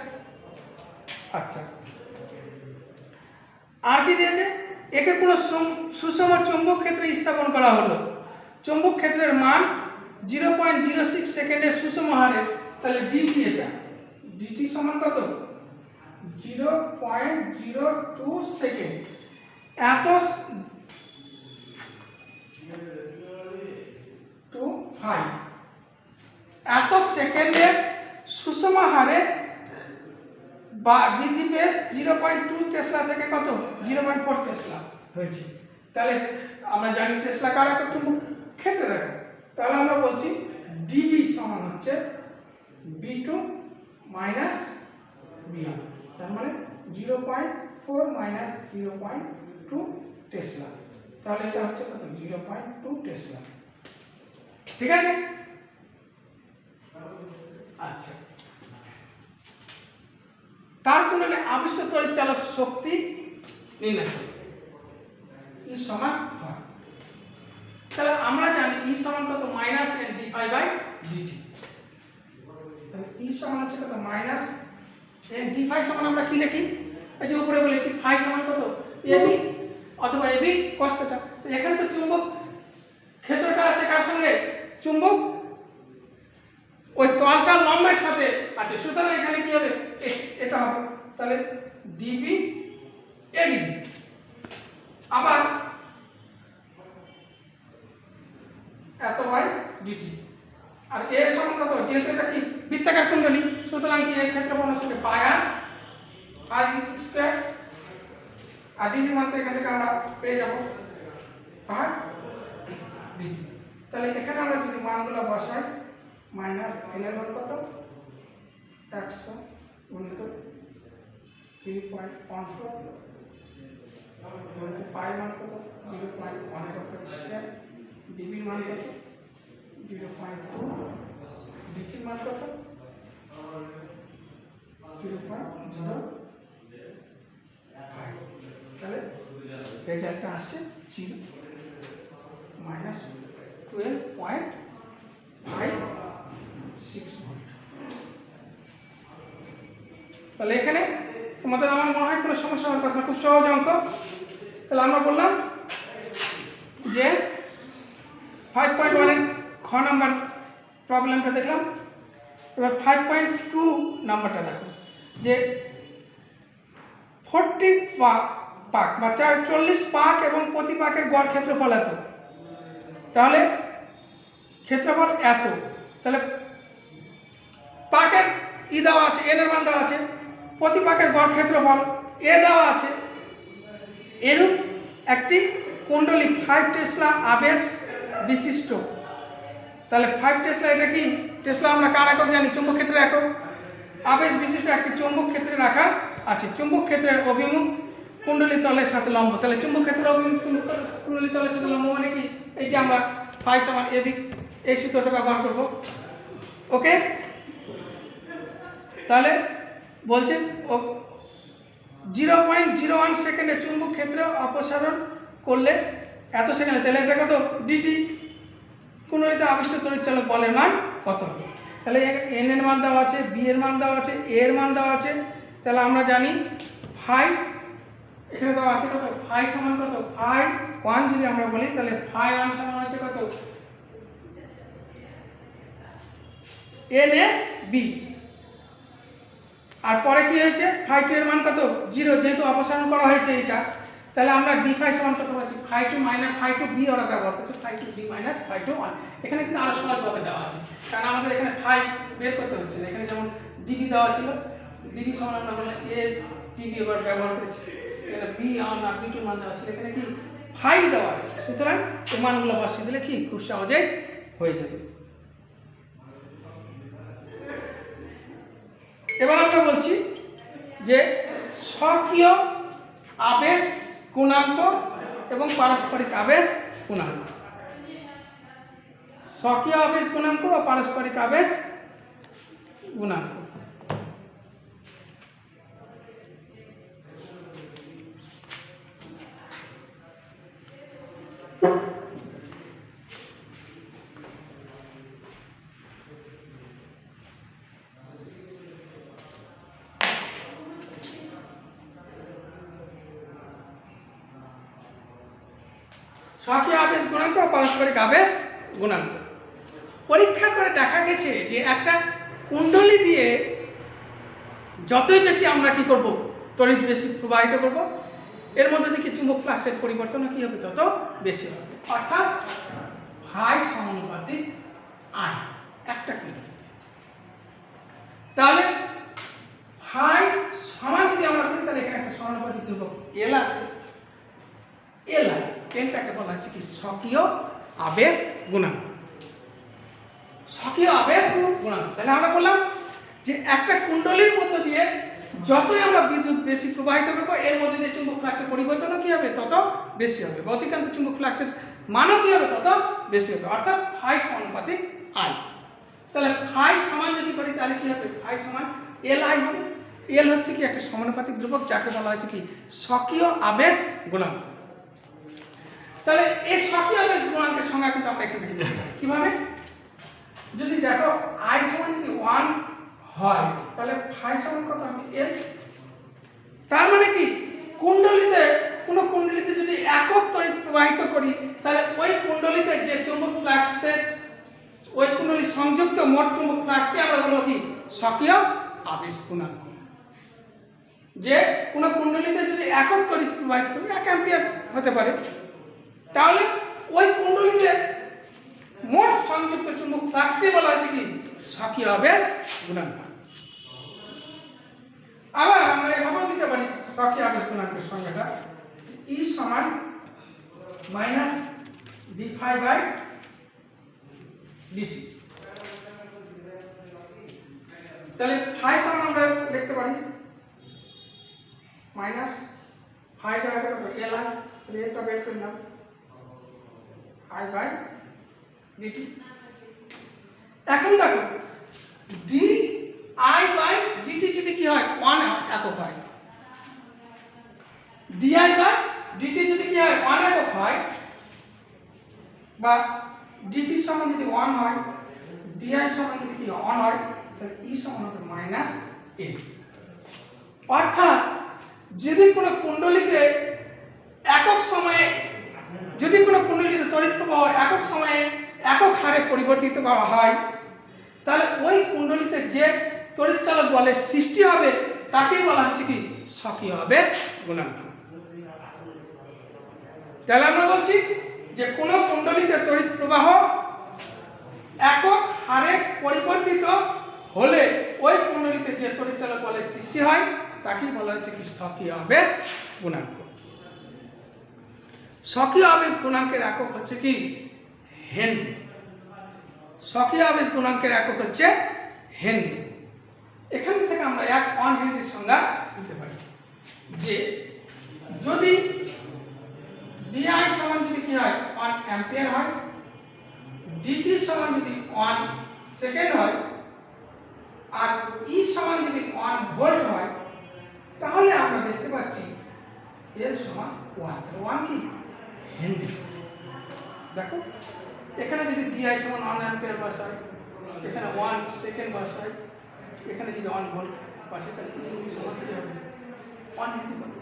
আচ্ছা আর কি দিয়েছে, একে কোনো সুষম চৌম্বক ক্ষেত্রে স্থাপন করা হলো, চৌম্বক ক্ষেত্রের মান 0.06 সেকেন্ডের সুষম হারে, তাহলে dt এটা dt সমান কত 0.02 সেকেন্ড। এত 25 এত সেকেন্ডের সুষম হারে বা বৃদ্ধি পেয়ে 0.2 টেসলা থেকে কত 0.4 টেসলা হয়েছে। তাহলে আমরা জানি টেসলা কার একক, চুম্বক ক্ষেত্রের একক। তাহলে আমরা বলছি ডিবি সমান হচ্ছে B2 মাইনাস B1, তার মানে 0.4 মাইনাস 0.2 টেসলা। তাহলে এটা হচ্ছে কত, 0.2 টেসলা। ঠিক আছে? আচ্ছা, তার কুণ্ডলে আবিষ্ট তড়িৎচালক শক্তি নির্ণয় করো। E সমান হয়, তাহলে আমরা জানি E সমান কত, মাইনাস n dϕ/dt। তাহলে E সমান হচ্ছে কত, মাইনাস n dϕ সমান আমরা কি লিখি, এই যে উপরে বলেছি ফাই সমান কত, ab অথবা ab cos θ। তো এখানে তো চুম্বক ক্ষেত্রটা আছে কার সঙ্গে, চুম্বক ওই তলটার লম্বের সাথে আছে, সুতরাং এখানে কি হবে, এটা হবে। তাহলে db ab, আবার এত বাই dt, আর a সমান কত, যেহেতু এটা কি বৃত্তাকার কুণ্ডলী, সুতরাং কি এর ক্ষেত্রফল হচ্ছে পাই আর স্কয়ার, আর db মান তো এখান থেকে আমরা পেয়ে যাব পাই dt। তাহলে এখানে আমরা যদি মানগুলো বসাই, মাইনাস n এর মান কত, 100 গুণিত 3.14 গুণিত পাই মান কত, 0.1 স্কয়ার, db মান কত 0.2, dt মান কত 0.05। তাহলে রেজাল্টটা আসছে 0 মাইনাস 12.56 ভোল্ট। তাহলে এখানে তোমাদের আমার মনে হয় কোনো সমস্যা হওয়ার কথা, খুব সহজ অঙ্ক। তাহলে আমরা বললাম যে 5.1 এর খ নাম্বার প্রবলেমটা দেখলাম। এবার 5.2 নাম্বারটা দেখো, যে 40 পাক বা 40 পাক এবং প্রতি পাকের গড় ক্ষেত্রফল এত, তাহলে ক্ষেত্রফল এত, তাহলে পাকের ই দেওয়া আছে, এন এর মান দেওয়া আছে, প্রতি পাকের গড় ক্ষেত্রফল এ দেওয়া আছে। এরূপ একটি কুণ্ডলী 5 টেসলা আবেশ বিশিষ্ট, তাহলে 5 টেসলা এটা কি, টেসলা আমরা কার একক জানি, চুম্বক ক্ষেত্রের একক। আবেশ বিশিষ্ট একটি চুম্বক ক্ষেত্রে রাখা আছে, চুম্বক ক্ষেত্রের অভিমুখ কুণ্ডলী তলের সাথে লম্ব। তাহলে চুম্বক ক্ষেত্রের অভিমুখ কুণ্ডলী তলের সাথে লম্ব মানে কি, এই যে আমরা ফাই সমান ab এই সূত্রটা ব্যবহার করব। ওকে, তাহলে বলছে 0.01 সেকেন্ডে চুম্বক ক্ষেত্রে অপসারণ করলে এত সেকেন্ডে, তাহলে এটা কত, dt। কুণ্ডলীতে আবিষ্ট তড়িৎচালক বলের মান কত হবে, তাহলে n এর মান দেওয়া আছে, b এর মান দেওয়া আছে, a এর মান দেওয়া আছে। তাহলে আমরা জানি ফাই এখানে দেওয়া আছে কত, ফাই সমান কত, ফাই 1 যদি আমরা বলি, তাহলে ফাই 1 সমান হচ্ছে কত, n a b। আর পরে কি হয়েছে, ফাই 2 এর মান কত, 0, যেহেতু অপসারণ করা হয়েছে এটা। তাহলে আমরা d ফাই সমান কত পাচ্ছি, ফাই 2 মাইনাস ফাই 2 b ওরা ব্যবহার করছে, ফাই 2 b মাইনাস ফাই 2 1। এখানে কিন্তু আরো সহজভাবে দেওয়া আছে, কারণ আমাদের এখানে ফাই বের করতে হচ্ছে না। এখানে যেমন db দেওয়া ছিল, db সমান আমরা বললাম a db এবার ব্যবহার করেছি, এখানে b আর b2 মান দেওয়া ছিল, এখানে কি ফাই দেওয়া আছে, সুতরাং এই মানগুলো বসিয়ে দিলে কি খুব সহজেই হয়ে যাবে। এবার আমরা বলছি যে স্বকীয় আবেশ গুণাঙ্ক এবং পারস্পরিক আবেশ গুণাঙ্ক। স্বকীয় আবেশ গুণাঙ্ক ও পারস্পরিক আবেশ গুণাঙ্ক। স্বকীয় আবেশ গুণাঙ্ক ও পারস্পরিক আবেশ গুণাঙ্ক। পরীক্ষা করে দেখা গেছে যে একটা কুণ্ডলী দিয়ে যতই বেশি আমরা কি করব, তড়িৎ বেশি প্রবাহিত করব, এর মধ্যে থেকে চুম্বক ফ্লাক্সের পরিবর্তন কি হবে, তত বেশি হবে। অর্থাৎ ফাই সমানুপাতিক আই একটা কুণ্ডলী। তাহলে ফাই সমান যদি আমরা করি, তাহলে এখানে একটা সমানুপাতিক ধ্রুবক এল আছে, এল আই। এটাকে বলা হচ্ছে কি স্বকীয় আবেশ গুণাঙ্ক। স্বকীয় আবেশ গুণাঙ্ক। তাহলে আমরা বললাম যে একটা কুণ্ডলীর মধ্য দিয়ে যতই আমরা বিদ্যুৎ বেশি প্রবাহিত করবো এর মধ্যে দিয়ে চুম্বক ফ্লাক্সের পরিবর্তনও কি হবে, তত বেশি হবে। অতিক্রান্ত চুম্বক ফ্লাক্সের মানও কি হবে, তত বেশি হবে। অর্থাৎ ফাই সমানুপাতিক আই। তাহলে ফাই সমান যদি করি তাহলে কি হবে, ফাই সমান এল আই হবে। এল হচ্ছে কি একটা সমানুপাতিক ধ্রুবক, যাকে বলা হচ্ছে কি স্বকীয় আবেশ গুণাঙ্ক। তাহলে এই স্বকীয় আবেশ গুণাঙ্কের সংজ্ঞা কিন্তু আমরা এখান থেকে কিভাবে, যদি দেখো আই সমান যদি 1 হয় তাহলে ফাই সমান কত হবে, এল। তার মানে কি কুণ্ডলীতে, কোন কুণ্ডলীতে যদি একক তড়িৎ প্রবাহিত করি তাহলে ওই কুণ্ডলীতে যে চুম্বক ফ্লাক্সের, ওই কুণ্ডলী সংযুক্ত মোট চুম্বক ফ্লাক্সকে আমরা বলবো কি স্বকীয় আবেশ গুণাঙ্ক। যে কোন কুণ্ডলীতে যদি একক তড়িৎ প্রবাহিত করি 1 অ্যাম্পিয়ার হতে পারে, তাহলে ওই কুণ্ডলীতে মোট সংযুক্ত চুম্বক ফ্লাক্সকে বলা হচ্ছে কি স্বকীয় আবেশ গুণাঙ্ক। আবার আমরা এভাবেও দিতে পারি স্বকীয় আবেশ গুণাঙ্কের সংজ্ঞাটা, E সমান minus d phi by dt. তাহলে ফাই সমান আমরা লিখতে পারি মাইনাস ফাই জায়গাতে কত এল আই, এটা বের করলাম আই বাই ডিটি। এখন দেখো ডি আই বাই ডিটি যদি কি হয় 1 একক হয়, ডিআই বাই ডিটি যদি কি হয় 1 একক হয়, বা ডিটি সমান যদি 1 হয়, ডিআই সমান যদি কি 1 হয়, তাহলে ই সমান হবে মাইনাস এ। অর্থাৎ যদি কোনো কুণ্ডলীতে একক সময়ে, যদি কোনো কুণ্ডলীতে তড়িৎ প্রবাহ একক সময়ে একক হারে পরিবর্তিত করা হয়, তাহলে ওই কুণ্ডলীতে যে তড়িৎ চালক বলের সৃষ্টি হবে তাকেই বলা হচ্ছে কি স্বকীয় আবেশ গুণাঙ্ক। তাহলে আমরা বলছি যে কোন কুণ্ডলীতে তড়িৎ প্রবাহ একক হারে পরিবর্তিত হলে ওই কুণ্ডলীতে যে তড়িৎ চালক বলের সৃষ্টি হয় তাকেই বলা হচ্ছে কি স্বকীয় আবেশ গুণাঙ্ক। স্বকীয় আবেশ গুণাঙ্কের একক হচ্ছে কি হেনরি। স্বকীয় আবেশ গুণাঙ্কের একক হচ্ছে হেনরি। এখান থেকে আমরা 1 হেনরির সংজ্ঞা দিতে পারি যে যদি ডিআই সমান যদি কি হয় 1 অ্যাম্পিয়ার হয়, ডিটি সমান যদি 1 সেকেন্ড হয়, আর ই সমান যদি 1 ভোল্ট হয়, তাহলে আমরা দেখতে পাচ্ছি এর সমান 1। 1 কি হেনরি। দেখো এখানে যদি ডিআই সমান 1 অ্যাম্পিয়ার বসাই, এখানে 1 সেকেন্ড বসাই, এখানে যদি 1 ভোল্ট বসাই, তাহলে ই সমান কি হবে 1 হেনরি হবে।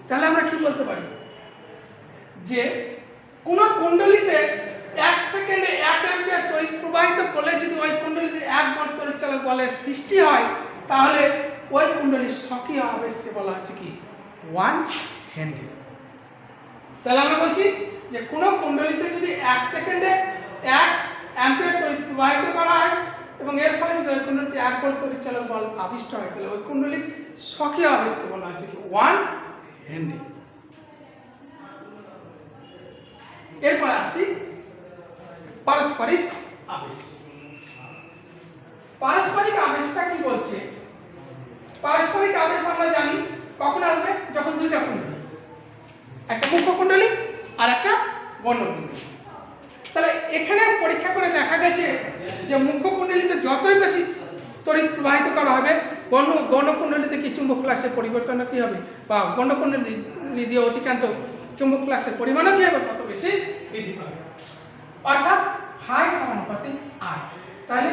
তাহলে আমরা কি বলতে পারি যে কোন কুণ্ডলীতে 1 সেকেন্ডে 1 অ্যাম্পিয়ার তড়িৎ প্রবাহিত করলে যদি ওই কুণ্ডলীতে 1 ভোল্ট তড়িৎ চালক বলের সৃষ্টি হয়, তাহলে ওই কুণ্ডলীর স্বকীয় আবেশকে বলা হচ্ছে কি 1 হেনরি। তাহলে আমরা বলছি যে কোন কুণ্ডলীতে যদি 1 সেকেন্ডে 1 অ্যাম্পিয়ার তড়িৎ প্রবাহিত করা হয় এবং এর ফলে যদি ওই কুণ্ডলীতে 1 ভোল্ট তড়িৎ চালক বল আবিষ্ট হয়, তাহলে ওই কুণ্ডলীর স্বকীয় আবেশকে বলা হচ্ছে কি 1 হেনরি। এরপর আসছি পারস্পরিক আবেশ। পারস্পরিক আবেশটা কি বলছে? পারস্পরিক আবেশ আমরা জানি কখন আসবে, যখন দুইটা কুণ্ডলী, একটা মুখ্য কুণ্ডলী আর একটা গৌণ কুণ্ডলী। তাহলে এখানে পরীক্ষা করে দেখা গেছে যে মুখ্য কুণ্ডলীতে যতই বেশি তড়িৎ প্রবাহিত করা হবে, গৌণ কুণ্ডলীতে কি চুম্বক ফ্লাক্সের পরিবর্তন কি হবে, বা গৌণ কুণ্ডলী দিয়ে অতিক্রান্ত চুম্বক ফ্লাক্সের পরিমাণও কি হবে, তত বেশি বৃদ্ধি পাবে। অর্থাৎ ফাই সমানুপাতিক আই। তাহলে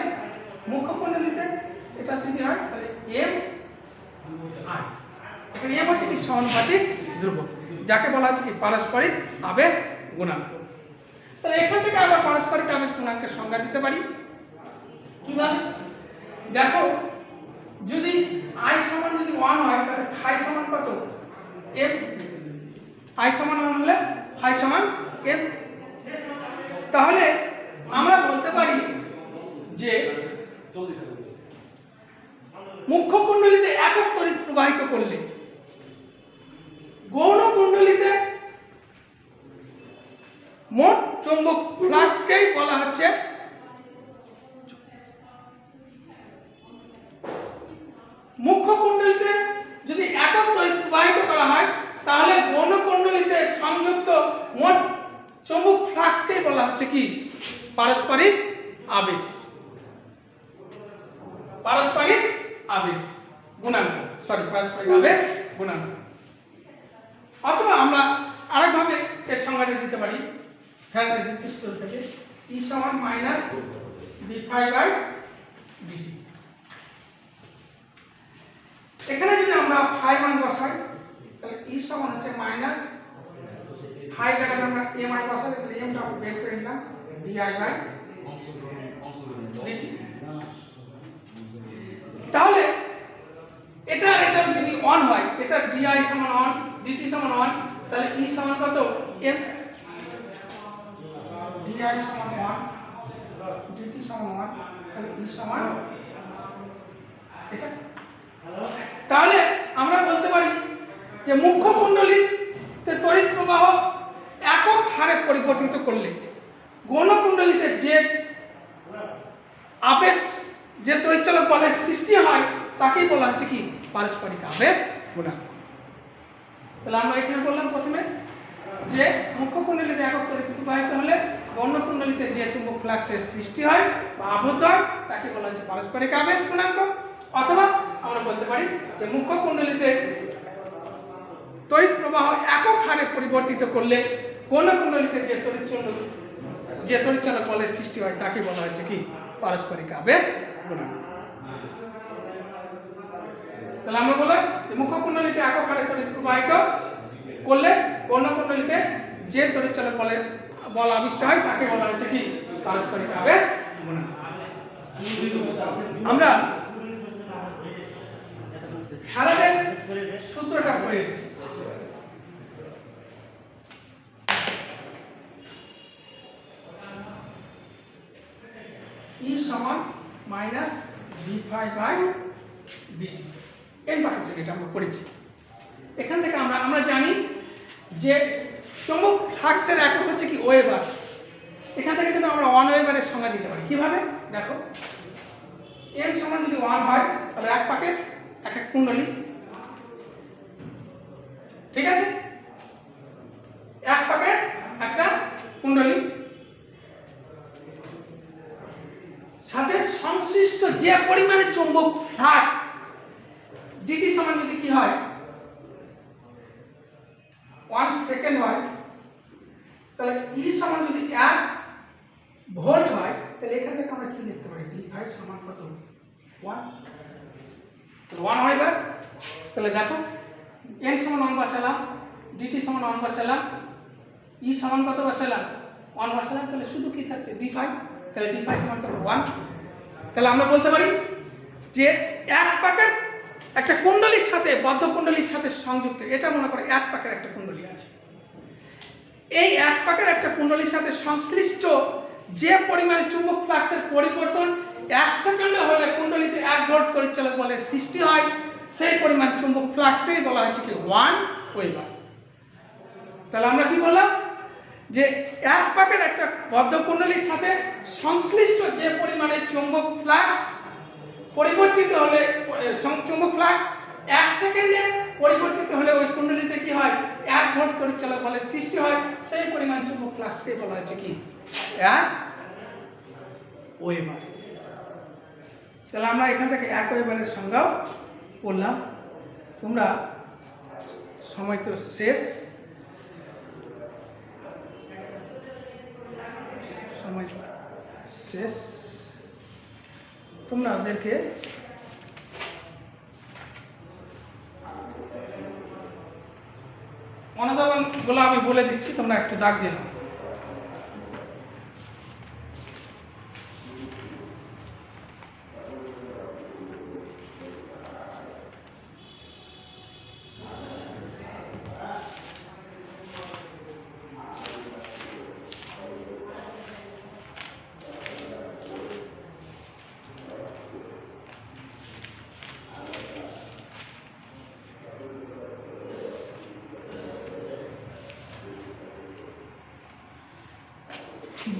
মুখ্য কুণ্ডলীতে এটা যদি হয় তাহলে এম আই। এখানে এম হচ্ছে কি সমানুপাতিক ধ্রুবক, যাকে বলা হচ্ছে কি পারস্পরিক আবেশ গুণাঙ্ক। তাহলে এখান থেকে আমরা পারস্পরিক আবেশ গুণাঙ্কের সংজ্ঞা দিতে পারি কিভাবে? দেখো যদি আই সমান যদি 1 হয় তাহলে ফাই সমান কত, এম। আই সমান 1 হলে ফাই সমান এম। তাহলে আমরা বলতে পারি যে মুখ্য কুণ্ডলীতে একক তড়িৎ প্রবাহিত করলে গৌণ কুণ্ডলীতে মোট চৌম্বক ফ্লাক্সকেই বলা হচ্ছে মুখ্য কুণ্ডলীতে যদি একক তড়িৎ প্রবাহিত করা হয় তাহলে গৌণ কুণ্ডলীতে সংযুক্ত মোট চৌম্বক ফ্লাক্সকেই বলা হচ্ছে কি পারস্পরিক আবেশ। পারস্পরিক আবেশ গুণাঙ্ক, পারস্পরিক আবেশ গুণাঙ্ক। অথবা আমরা আরেকভাবে এর সংজ্ঞাটা দিতে পারি ফ্যারাডে দ্বিতীয় সূত্র থেকে E সমান মাইনাস d∅/dt। এখানে যদি আমরা ফাই মান বসাই তাহলে E সমান হচ্ছে মাইনাস ফাই জায়গায় আমরা m i বসাই তাহলে m টা বের করে নিলাম di/dt। তাহলে এটা যদি অন হয়, এটা di সমান অন dt সমান অন, তাহলে E সমান কত m, di সমান 1 dt সমান 1, তাহলে E সমান এটা। তাহলে আমরা বলতে পারি যে মুখ্য কুণ্ডলীতে তড়িৎ প্রবাহ একক হারে পরিবর্তিত করলে গৌণ কুণ্ডলীতে যে আবেশ, যে তড়িৎচালক বলের সৃষ্টি হয় তাকেই বলা হচ্ছে কি পারস্পরিক আবেশ গুণাঙ্ক। তাহলে আমরা এখানে বললাম প্রথমে যে মুখ্য কুণ্ডলীতে একক তড়িৎ প্রবাহিত হলে গৌণ কুণ্ডলীতে যে চুম্বক ফ্লাক্সের সৃষ্টি হয় বা আবদ্ধ হয় তাকে বলা হচ্ছে পারস্পরিক আবেশ গুণাঙ্ক। অথবা আমরা বলতে পারি যে মুখ্য কুণ্ডলীতে তড়িৎ প্রবাহ একক হারে পরিবর্তিত করলে গৌণ কুণ্ডলীতে যে তড়িৎচালক বলের সৃষ্টি হয় তাকে বলা হচ্ছে কি পারস্পরিক আবেশ গুণাঙ্ক। তাহলে আমরা বললাম যে মুখ্য কুণ্ডলীতে একক হারে তড়িৎ প্রবাহিত করলে গৌণ কুণ্ডলীতে যে তড়িৎচালক বল আবিষ্ট হয় তাকে বলা হচ্ছে কি পারস্পরিক আবেশ গুণাঙ্ক। আমরা ফ্যারাডের সূত্রটা পড়েছি। E সমান মাইনাস d∅/dt এর বাক্যটা যেটা আমরা পড়েছি। এখান থেকে আমরা জানি যে চৌম্বক ফ্লাক্সের একক হচ্ছে কি ওয়েবার। এখান থেকে কিন্তু আমরা 1 ওয়েবারের সংজ্ঞা দিতে পারি। কিভাবে দেখো, n সমান যদি 1 হয় তাহলে এক প্যাকেট এক এক কুণ্ডলী, ঠিক আছে, এক প্যাকেট একটা কুণ্ডলী, সাথে সংশ্লিষ্ট যে পরিমাণে চৌম্বক ফ্লাক্স dt সমান যদি কি হয় 1 সেকেন্ড হয়, তাহলে E সমান যদি 1 ভোল্ট হয় তাহলে এখান থেকে আমরা কি লিখতে পারি d∅ সমান কত 1, তাহলে 1 হয়। তাহলে দেখো n সমান 1 বসালাম, dt সমান 1 বসালাম, E সমান কত বসালাম 1 বসালাম, তাহলে শুধু কি থাকছে d∅, তাহলে d∅ সমান কত 1। তাহলে আমরা বলতে পারি যে এক প্যাকেট একটা কুণ্ডলীর সাথে বদ্ধ কুণ্ডলীর সাথে সংযুক্ত, এটা মনে করে এক প্যাকেট একটা কুণ্ডলী আছে, এই এক প্যাকেট একটা কুণ্ডলীর সাথে সংশ্লিষ্ট যে পরিমাণে চুম্বক ফ্লাক্সের পরিবর্তন 1 সেকেন্ডে হলে কুণ্ডলীতে 1 ভোল্ট তড়িৎচালক বলের সৃষ্টি হয়, সেই পরিমাণ চুম্বক ফ্লাক্সকেই বলা হচ্ছে কি 1 ওয়েবার। তাহলে আমরা কি বললাম যে এক প্যাকেট একটা বদ্ধ কুণ্ডলীর সাথে সংশ্লিষ্ট যে পরিমাণে চুম্বক ফ্লাক্স পরিবর্তিত হলে, চুম্বক ফ্লাক্স 1 সেকেন্ডে পরিবর্তিত হলে ওই কুণ্ডলীতে কি হয় 1 ভোল্ট তড়িৎচালক বলের সৃষ্টি হয়, সেই পরিমাণ চুম্বক ফ্লাক্সকে বলা হচ্ছে কি 1 ওয়েবার। তাহলে আমরা এখান থেকে 1 ওয়েবারের সংজ্ঞাও পড়লাম। তোমরা সময় তো শেষ, তোমরা ওদেরকে অনুধাবন গুলো আমি বলে দিচ্ছি, তোমরা একটু দাগ দিয়ে নাও।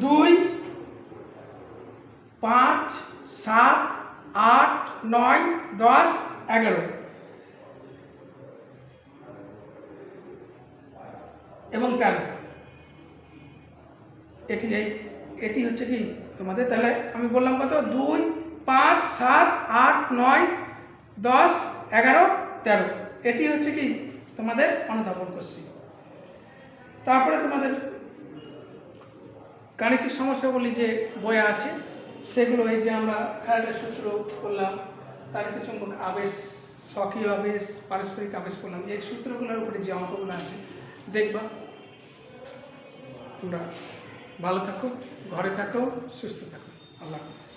2 5 7 8 9 10 11 এবং 13। এটি হচ্ছে কি তোমাদের, তাহলে আমি বললাম কত, 2 5 7 8 9 10 11 13, এটি হচ্ছে কি তোমাদের অনুধাবন করছি। তারপরে তোমাদের গাণিতিক সমস্যাগুলি যে বইয়ে আছে সেগুলো, এই যে আমরা ফ্যারাডের সূত্র করলাম, তাড়িত চুম্বক আবেশ, স্বকীয় আবেশ, পারস্পরিক আবেশ করলাম, এই সূত্রগুলোর উপরে যে অঙ্কগুলো আছে দেখবা। তোমরা ভালো থাকো, ঘরে থাকো, সুস্থ থাকো। আল্লাহ হাফেজ।